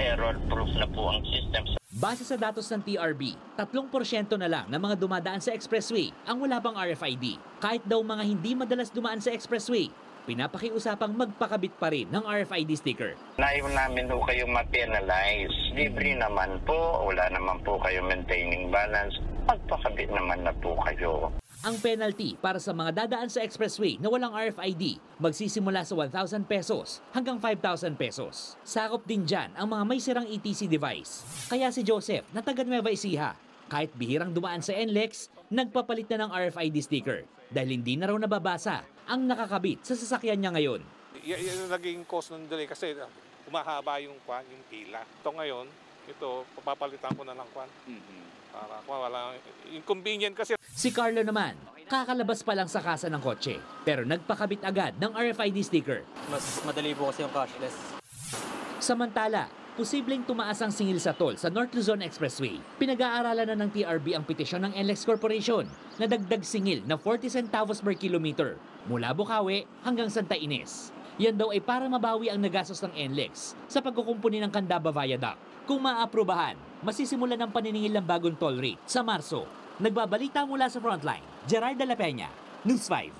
error-proof na po ang system. Base sa datos ng TRB, 3% na lang ng mga dumadaan sa expressway ang wala pang RFID. Kahit daw mga hindi madalas dumaan sa expressway, pinapakiusapang magpakabit pa rin ng RFID sticker. Ayaw namin po kayo ma-penalize. Libre naman po, wala naman po kayo maintaining balance. Magpakabit naman na po kayo. Ang penalty para sa mga dadaan sa expressway na walang RFID magsisimula sa 1,000 pesos hanggang 5,000 pesos. Sakop din dyan ang mga may sirang ETC device. Kaya si Joseph na taga Nueva Ecija, kahit bihirang dumaan sa NLEX, nagpapalit na ng RFID sticker dahil hindi na raw nababasa ang nakakabit sa sasakyan niya ngayon. Yan ang naging cause ng delay kasi umahaba yung pila. Ito ngayon, papapalitan ko na lang para wala inconvenient kasi. Si Carlo naman, kakalabas pa lang sa kasa ng kotse, pero nagpakabit agad ng RFID sticker. Mas madali po kasi yung cashless. Samantala, posibleng tumaas ang singil sa toll sa North Luzon Expressway. Pinag-aaralan na ng TRB ang petisyon ng NLEX Corporation na dagdag singil na 40 centavos per kilometer mula Bukawi hanggang Santa Ines. Yan daw ay para mabawi ang nagastos ng NLEX sa pagkukumpuni ng Candaba Viaduct. Kung maaprubahan, masisimulan ang paniningil ng bagong toll rate sa Marso. Nagbabalita mula sa Frontline, Gerard de la Peña, News 5.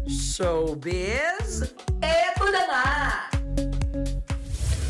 Showbiz, eto na nga!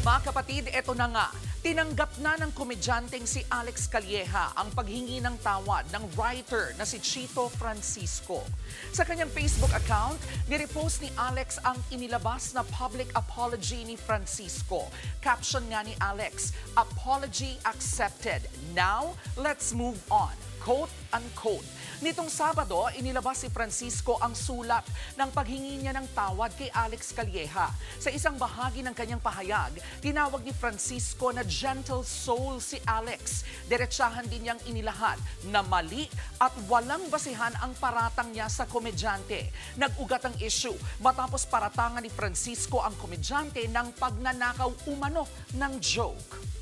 Mga kapatid, eto na nga. Tinanggap na ng komedyanteng si Alex Calleja ang paghingi ng tawad ng writer na si Chito Francisco. Sa kanyang Facebook account, nirepost ni Alex ang inilabas na public apology ni Francisco. Caption nga ni Alex, "Apology accepted. Now, let's move on." Quote unquote. Nitong Sabado, inilabas si Francisco ang sulat ng paghingi niya ng tawad kay Alex Calleja. Sa isang bahagi ng kanyang pahayag, tinawag ni Francisco na gentle soul si Alex. Diretsahan din niyang inilahad na mali at walang basihan ang paratang niya sa komedyante. Nag-ugat ang issue matapos paratangan ni Francisco ang komedyante ng pagnanakaw umano ng joke.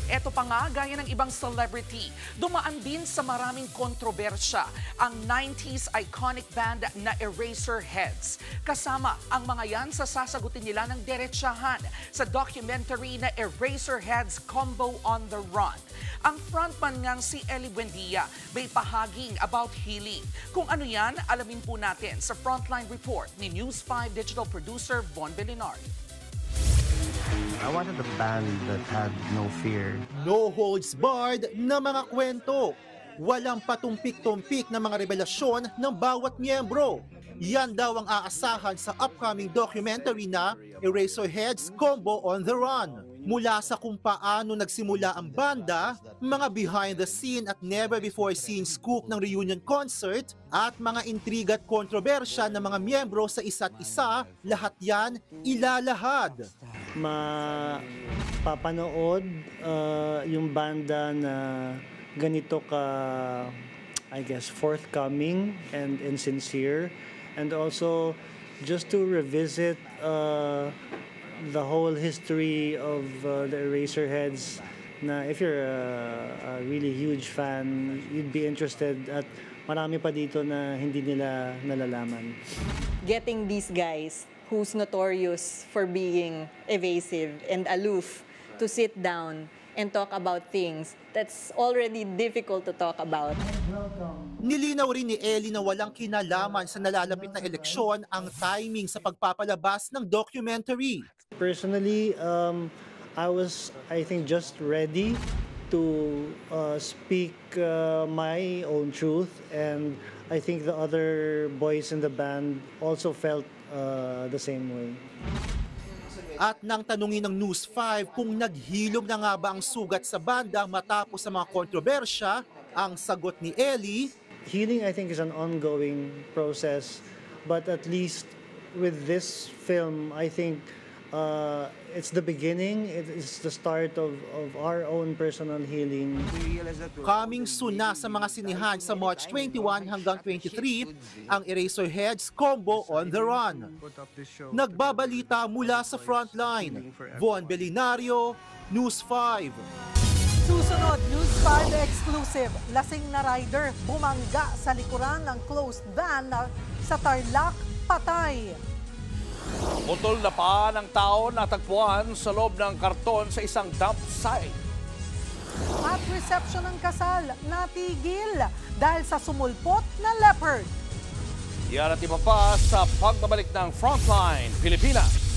Eto pa nga, gaya ng ibang celebrity, dumaan din sa maraming kontrobersya ang 90s iconic band na Eraserheads. Kasama ang mga yan sa sasagutin nila ng derechahan sa documentary na Eraserheads Combo on the Run. Ang frontman ngang si Ellie Buendia may pahaging about healing. Kung ano yan, alamin po natin sa Frontline Report ni News 5 digital producer Von Belinari. I wanted a band that had no fear. No holds barred na mga kwento. Walang patumpik-tumpik na mga revelasyon ng bawat miyembro. Yan daw ang aasahan sa upcoming documentary na Eraserheads Combo on the Run. Mula sa kung paano nagsimula ang banda, mga behind the scene at never before seen scoop ng reunion concert, at mga intriga at kontrobersya ng mga miyembro sa isa't isa, lahat yan ilalahad. Mapapanood yung banda na ganito ka, I guess, forthcoming and sincere, and also just to revisit the whole history of the Eraserheads, na if you're a really huge fan, you'd be interested, at marami pa dito na hindi nila nalalaman. Getting these guys who's notorious for being evasive and aloof to sit down and talk about things that's already difficult to talk about. Nilinaw rin ni Ellie na walang kinalaman sa nalalapit na eleksyon ang timing sa pagpapalabas ng documentary. Personally, I think, just ready to speak my own truth, and I think the other boys in the band also felt the same way. At nang tanungin ng News 5 kung naghilom na nga ba ang sugat sa banda matapos sa mga kontrobersya, ang sagot ni Ellie, healing, I think, is an ongoing process, but at least with this film, I think it's the beginning. It's the start of our own personal healing. Coming soon na sa mga sinihan sa March 21 hanggang 23 ang Eraserheads Combo on the Run. Nagbabalita mula sa Frontline, Von Belinario, News 5. Susunod, News 5 exclusive. Lasing na rider bumangga sa likuran ng closed van sa Tarlac, patay. Putol na paa ng tao natagpuan sa loob ng karton sa isang dump site. At reception ng kasal natigil dahil sa sumulpot na leopard. Yan at iba pa sa pagbabalik ng Frontline Pilipinas.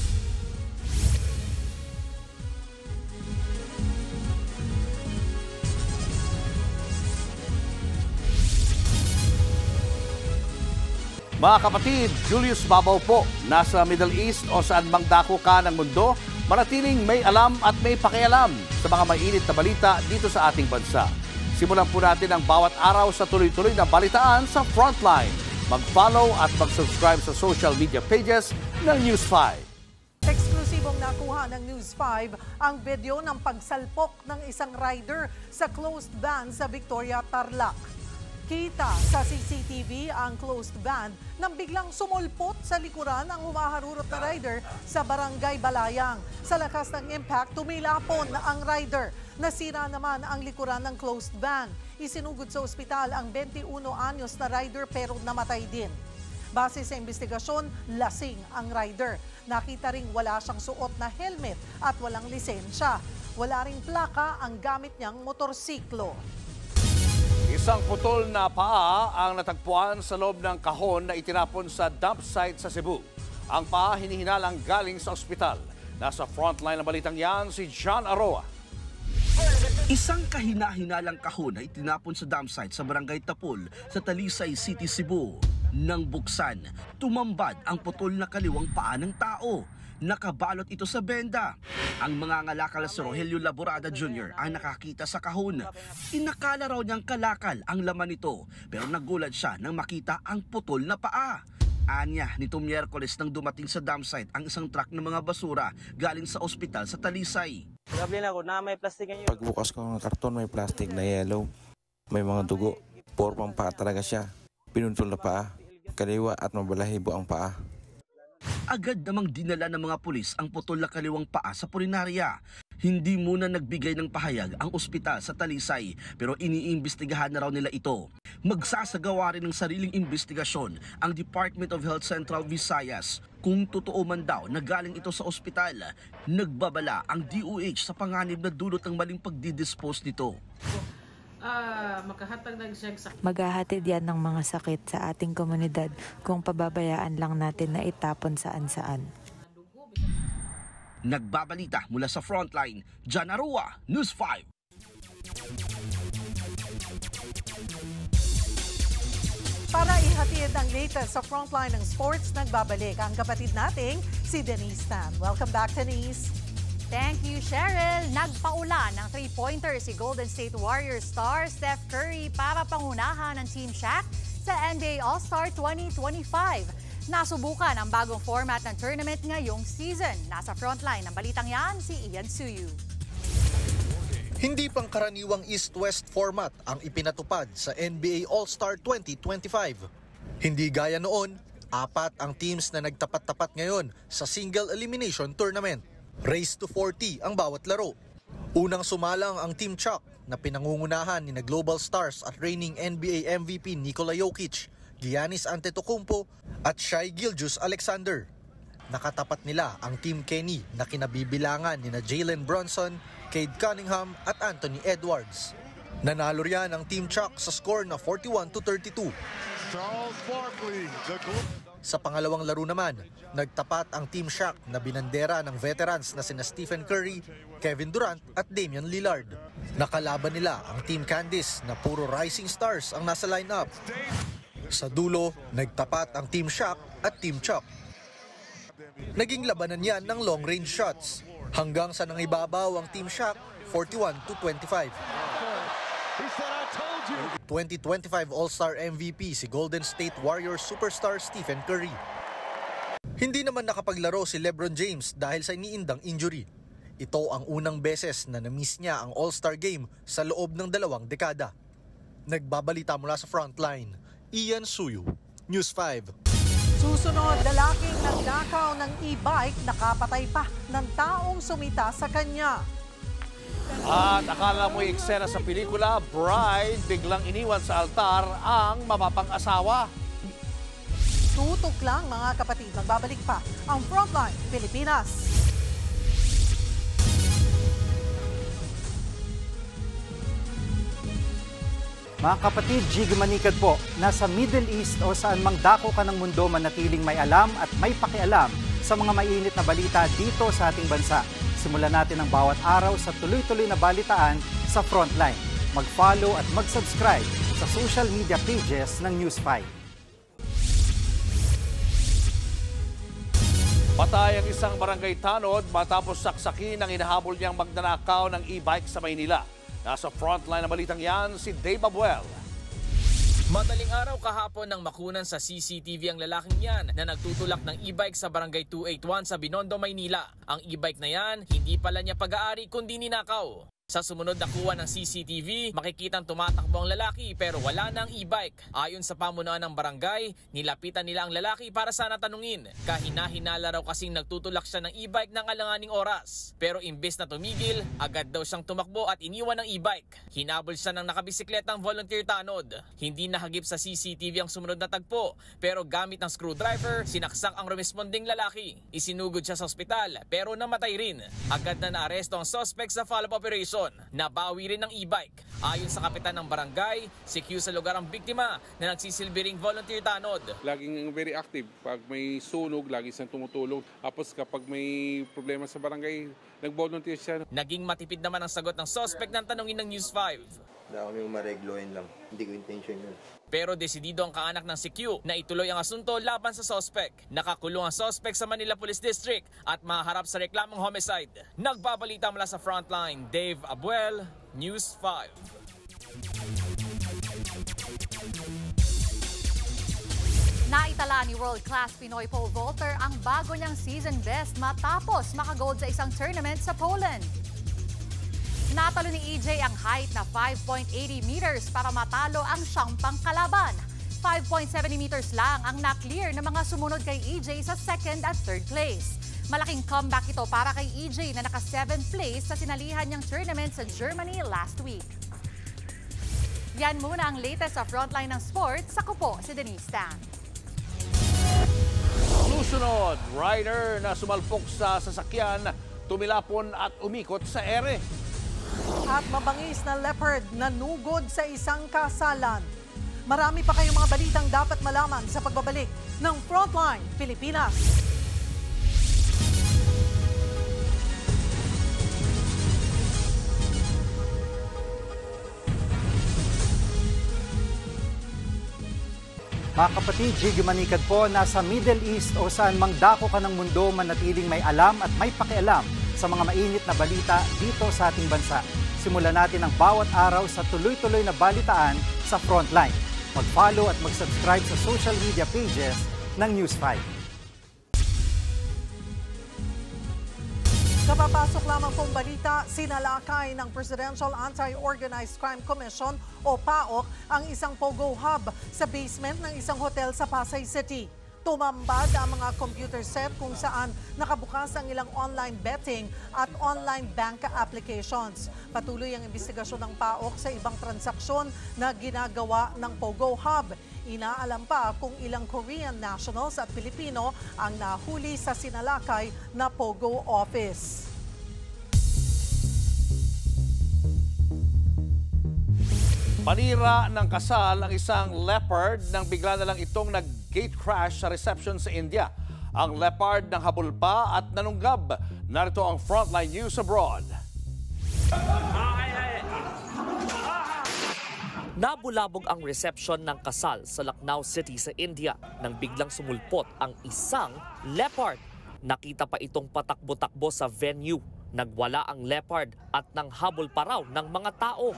Mga kapatid, Julius Babaw po, nasa Middle East o saan mang dako ka ng mundo, manatiling may alam at may pakialam sa mga mainit na balita dito sa ating bansa. Simulan po natin ang bawat araw sa tuloy-tuloy na balitaan sa Frontline. Mag-follow at mag-subscribe sa social media pages ng News 5. Eksklusibong nakuha ng News 5 ang video ng pagsalpok ng isang rider sa closed van sa Victoria, Tarlac. Kita sa CCTV ang closed van nang biglang sumulpot sa likuran ang humaharurot na rider sa Barangay Balayang. Sa lakas ng impact, tumilapon ang rider. Nasira naman ang likuran ng closed van. Isinugod sa ospital ang 21 anyos na rider pero namatay din. Base sa investigasyon, lasing ang rider. Nakita ring wala siyang suot na helmet at walang lisensya. Wala ring plaka ang gamit niyang motorsiklo. Isang putol na paa ang natagpuan sa loob ng kahon na itinapon sa dump site sa Cebu. Ang paa hinihinalang galing sa ospital. Nasa frontline ng balitang yan si John Aroa. Isang kahina-hinalang kahon na itinapon sa dump site sa Barangay Tapol sa Talisay City, Cebu. Nang buksan, tumambad ang putol na kaliwang paa ng tao. Nakabalot ito sa benda. Ang mangangalakal si Rogelio Laborada Jr. ang nakakita sa kahon. Inakala raw niyang kalakal ang laman nito pero nagulat siya nang makita ang putol na paa. Anya, nitong Miyerkules nang dumating sa dump site ang isang truck ng mga basura galing sa ospital sa Talisay. Sabi na ko na may plastic ngayon. Pagbukas ko ng karton may plastic na yellow. May mga dugo. Puro pang paa talaga siya. Pinuntol na paa. Kaliwa at mabalahibo ang paa. Agad namang dinala ng mga pulis ang putol na kaliwang paa sa pulinarya. Hindi muna nagbigay ng pahayag ang ospital sa Talisay pero iniimbestigahan na raw nila ito. Magsasagawa rin ng sariling investigasyon ang Department of Health Central Visayas kung totoo man daw na galing ito sa ospital. Nagbabala ang DOH sa panganib na dulot ng maling pagdidispose nito. Maghahatid yan ng mga sakit sa ating komunidad kung pababayaan lang natin na itapon saan-saan. Nagbabalita mula sa Frontline, John Aroa, News 5. Para ihatid ang latest sa Frontline ng sports, nagbabalik ang kapatid nating si Denise Tan. Welcome back, Denise. Thank you, Cheryl. Nagpaula ng 3-pointer si Golden State Warriors star Steph Curry para pangunahan ng Team Shaq sa NBA All-Star 2025. Nasubukan ang bagong format ng tournament ngayong season. Nasa frontline ng balitang yan si Ian Suyu. Hindi pangkaraniwang East-West format ang ipinatupad sa NBA All-Star 2025. Hindi gaya noon, 4 ang teams na nagtapat-tapat ngayon sa single elimination tournament. Race to 40 ang bawat laro. Unang sumalang ang Team Chuck na pinangungunahan ni Global Stars at reigning NBA MVP Nikola Jokic, Giannis Antetokounmpo at Shai Gilgeous-Alexander. Nakatapat nila ang Team Kenny na kinabibilangan ni Jalen Brunson, Cade Cunningham at Anthony Edwards. Nanalo riyan ang Team Chuck sa score na 41-32. Charles Barkley, Sa pangalawang laro naman, nagtapat ang Team Shaq na binandera ng veterans na sina Stephen Curry, Kevin Durant at Damian Lillard. Nakalaban nila ang Team Candice na puro rising stars ang nasa lineup. Sa dulo, nagtapat ang Team Shaq at Team Chuck. Naging labanan yan ng long-range shots hanggang sa nangibabaw ang Team Shaq 41-25. 2025 All-Star MVP si Golden State Warriors superstar Stephen Curry. Hindi naman nakapaglaro si LeBron James dahil sa iniindang injury. Ito ang unang beses na na-miss niya ang All-Star Game sa loob ng 2 dekada. Nagbabalita mula sa Frontline, Ian Suyu, News 5. Susunod, lalaking nagnakaw ng e-bike, nakapatay pa ng taong sumita sa kanya. At akala mo eksena sa pelikula, bride biglang iniwan sa altar ang mapapang-asawa. Tutok lang mga kapatid, magbabalik pa ang Frontline Pilipinas. Mga kapatid, Jig Manikad po, nasa Middle East o saan mang dako ka ng mundo manatiling may alam at may pakialam sa mga mainit na balita dito sa ating bansa. Simulan natin ang bawat araw sa tuloy-tuloy na balitaan sa Frontline. Mag-follow at mag-subscribe sa social media pages ng News 5. Patay ang isang barangay tanod matapos saksakin ang hinahabol niyang magnanakaw ng e-bike sa Maynila. Nasa frontline na balitang yan, si Dave Abuel. Madaling araw kahapon nang makunan sa CCTV ang lalaking yan na nagtutulak ng e-bike sa barangay 281 sa Binondo, Maynila. Ang e-bike na yan, hindi pala niya pag-aari kundi ninakaw. Sa sumunod na kuha ng CCTV, makikitang tumatakbo ang lalaki pero wala na ang e-bike. Ayon sa pamunuan ng barangay, nilapitan nila ang lalaki para sana tanungin. Kahina-hinala raw kasing nagtutulak siya ng e-bike ng alanganing oras. Pero imbes na tumigil, agad daw siyang tumakbo at iniwan ng e-bike. Hinabol siya ng nakabisikletang volunteer tanod. Hindi nahagip sa CCTV ang sumunod na tagpo, pero gamit ng screwdriver, sinaksak ang responding lalaki. Isinugod siya sa ospital pero namatay rin. Agad na naaresto ang suspect sa follow-up operation. Nabawi rin ng e-bike. Ayon sa kapitan ng barangay, secure sa lugar ang biktima na nagsisilbing volunteer tanod. Laging very active. Pag may sunog, lagi siyang tumutulong. Tapos kapag may problema sa barangay, nag-volunteer siya. Naging matipid naman ang sagot ng suspect ng tanungin ng News 5. Wala kami maregloin lang. Hindi ko intention yun. Pero desidido ang kaanak ng CQ na ituloy ang asunto laban sa suspect. Nakakulong ang suspect sa Manila Police District at maharap sa reklamong homicide. Nagbabalita mula sa Frontline, Dave Abuel, News 5. Naitala ni world-class Pinoy pole vaulter ang bago niyang season best matapos makagold sa isang tournament sa Poland. Natalo ni EJ ang height na 5.80 meters para matalo ang siyang pangkalaban. 5.70 meters lang ang na-clear ng mga sumunod kay EJ sa second at third place. Malaking comeback ito para kay EJ na naka-7th place sa sinalihan niyang tournament sa Germany last week. Yan muna ang latest sa Frontline ng sports. Ako po si Denise Tan. Susunod, rider na sumalpok sa sasakyan, tumilapon at umikot sa ere. At mabangis na leopard nanugod sa isang kasalan. Marami pa kayong mga balitang dapat malaman sa pagbabalik ng Frontline Pilipinas. Mga kapatid, Jig Manikad po, nasa Middle East o saan mang dako ka ng mundo manatiling may alam at may pakialam sa mga mainit na balita dito sa ating bansa. Simulan natin ang bawat araw sa tuloy-tuloy na balitaan sa Frontline. Mag-follow at mag-subscribe sa social media pages ng News 5. Kapapasok lamang pong balita, sinalakay ng Presidential Anti-Organized Crime Commission o PAOC ang isang Pogo Hub sa basement ng isang hotel sa Pasay City. Tumambad ang mga computer set kung saan nakabukas ang ilang online betting at online bank applications. Patuloy ang investigasyon ng PAOC sa ibang transaksyon na ginagawa ng Pogo Hub. Inaalam pa kung ilang Korean nationals at Pilipino ang nahuli sa sinalakay na Pogo office. Panira ng kasal ang isang leopard nang bigla na lang itong nag-gate crash sa reception sa India. Ang leopard nang habol pa at nanunggab. Narito ang Frontline News Abroad. Nabulabog ang reception ng kasal sa Lucknow City sa India nang biglang sumulpot ang isang leopard. Nakita pa itong patakbo-takbo sa venue. Nagwala ang leopard at nanghabol pa raw ng mga tao.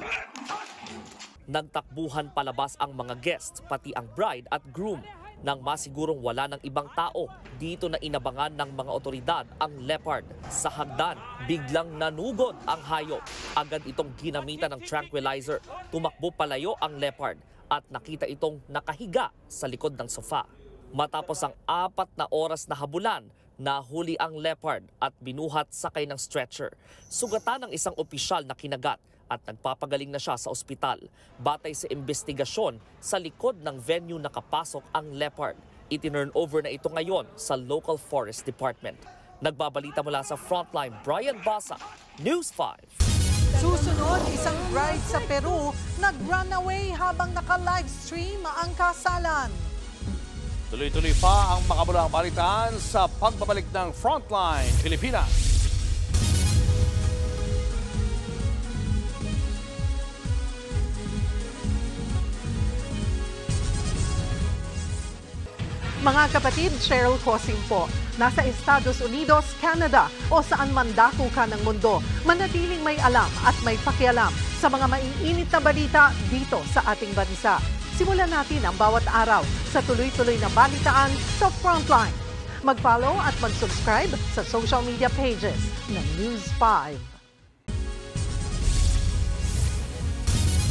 Nagtakbuhan palabas ang mga guests, pati ang bride at groom. Nang masigurong wala ng ibang tao, dito na inabangan ng mga otoridad ang leopard. Sa hagdan, biglang nanugod ang hayop. Agad itong ginamitan ng tranquilizer. Tumakbo palayo ang leopard at nakita itong nakahiga sa likod ng sofa. Matapos ang 4 na oras na habulan, nahuli ang leopard at binuhat sakay ng stretcher. Sugatan ng isang opisyal na kinagat at nagpapagaling na siya sa ospital. Batay sa investigasyon, sa likod ng venue nakapasok ang leopard. Itinurn over na ito ngayon sa local forest department. Nagbabalita mula sa Frontline, Brian Basa, News 5. Susunod, isang bride sa Peru nag-run away habang naka-livestream ang kasalan. Tuloy-tuloy pa ang makabulang balitaan sa pagbabalik ng Frontline Pilipinas. Mga kapatid, Cheryl Cosing po. Nasa Estados Unidos, Canada o saan man dako ka ng mundo, manatiling may alam at may pakialam sa mga maiinit na balita dito sa ating bansa. Simulan natin ang bawat araw sa tuloy-tuloy na balitaan sa Frontline. Mag-follow at mag-subscribe sa social media pages ng News 5.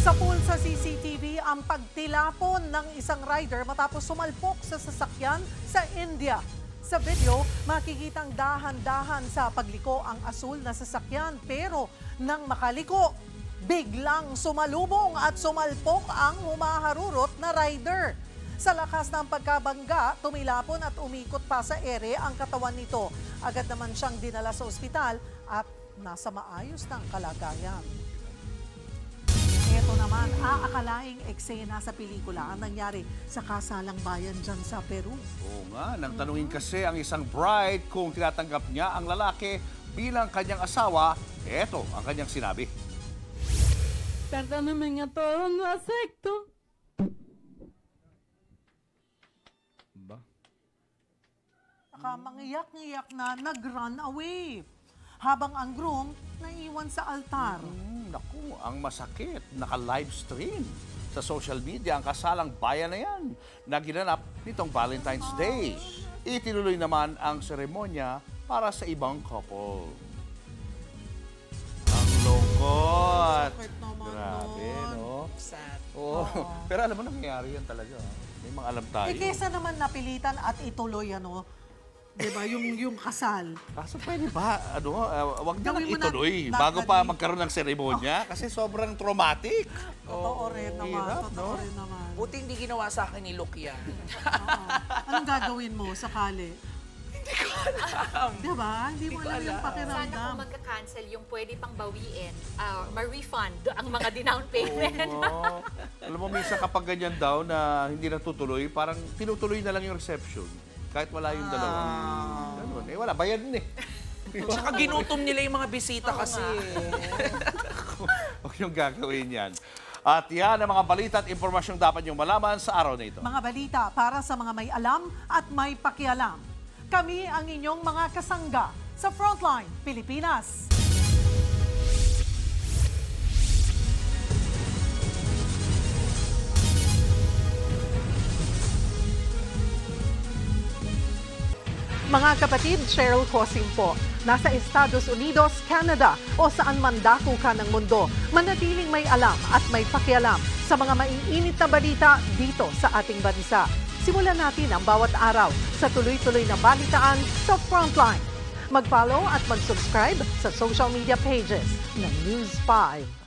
Sa pool sa CCTV ang pagtilapon ng isang rider matapos sumalpok sa sasakyan sa India. Sa video, makikita ang dahan-dahan sa pagliko ang asul na sasakyan pero nang makaliko, biglang sumalubong at sumalpok ang humaharurot na rider. Sa lakas ng pagkabangga, tumilapon at umikot pa sa ere ang katawan nito. Agad naman siyang dinala sa ospital at nasa maayos ng kalagayan. Ito naman, aakalaing eksena sa pelikula ang nangyari sa kasalang bayan dyan sa Peru. Oo nga, nang tanungin kasi ang isang bride kung tinatanggap niya ang lalaki bilang kanyang asawa, eto ang kanyang sinabi. Perdóname a todos, no acepto. Ba? Nakamangiyak-ngiyak na nag-run away. Habang ang groom naiwan sa altar. Naku, ang masakit, naka-livestream sa social media ang kasalang bayan na yan na ginanap nitong Valentine's Day. Itinuloy naman ang seremonya para sa ibang couple. Ang lungkot. Grabe, no? Sad. Oo. Pero alam mo, nangyayari yan talaga. May mga alam tayo. Kesa naman napilitan at ituloy, ano, diba, yung kasal. Kaso pwede ba, wag na lang ituloy bago pa magkaroon ng seremonya kasi sobrang traumatic. Totoo rin naman. Totoo rin naman. Buti hindi ginawa sa akin ni Luke yan. Anong gagawin mo sakali? Hindi ko alam. Diba? Hindi mo alam yung pakiramdam. Sana kung magka-cancel yung pwede pang bawiin, ma-refund ang mga dinown payment. Oo. Alam mo, minsan kapag ganyan daw na hindi natutuloy, parang tinutuloy na lang yung reception. Kahit wala yung dalawa. Ganun. Eh, wala. Bayad na eh. Tsaka ginutom nila yung mga bisita kasi. Huwag yung gagawin yan. At yan ang mga balita at impormasyong dapat niyong malaman sa araw na ito. Mga balita para sa mga may alam at may pakialam. Kami ang inyong mga kasangga sa Frontline Pilipinas. Mga kapatid, Cheryl Cosing po. Nasa Estados Unidos, Canada o saan man dako ka ng mundo, manatiling may alam at may pakialam sa mga maiinit na balita dito sa ating bansa. Simulan natin ang bawat araw sa tuloy-tuloy na balitaan sa Frontline. Mag-follow at mag-subscribe sa social media pages ng News 5.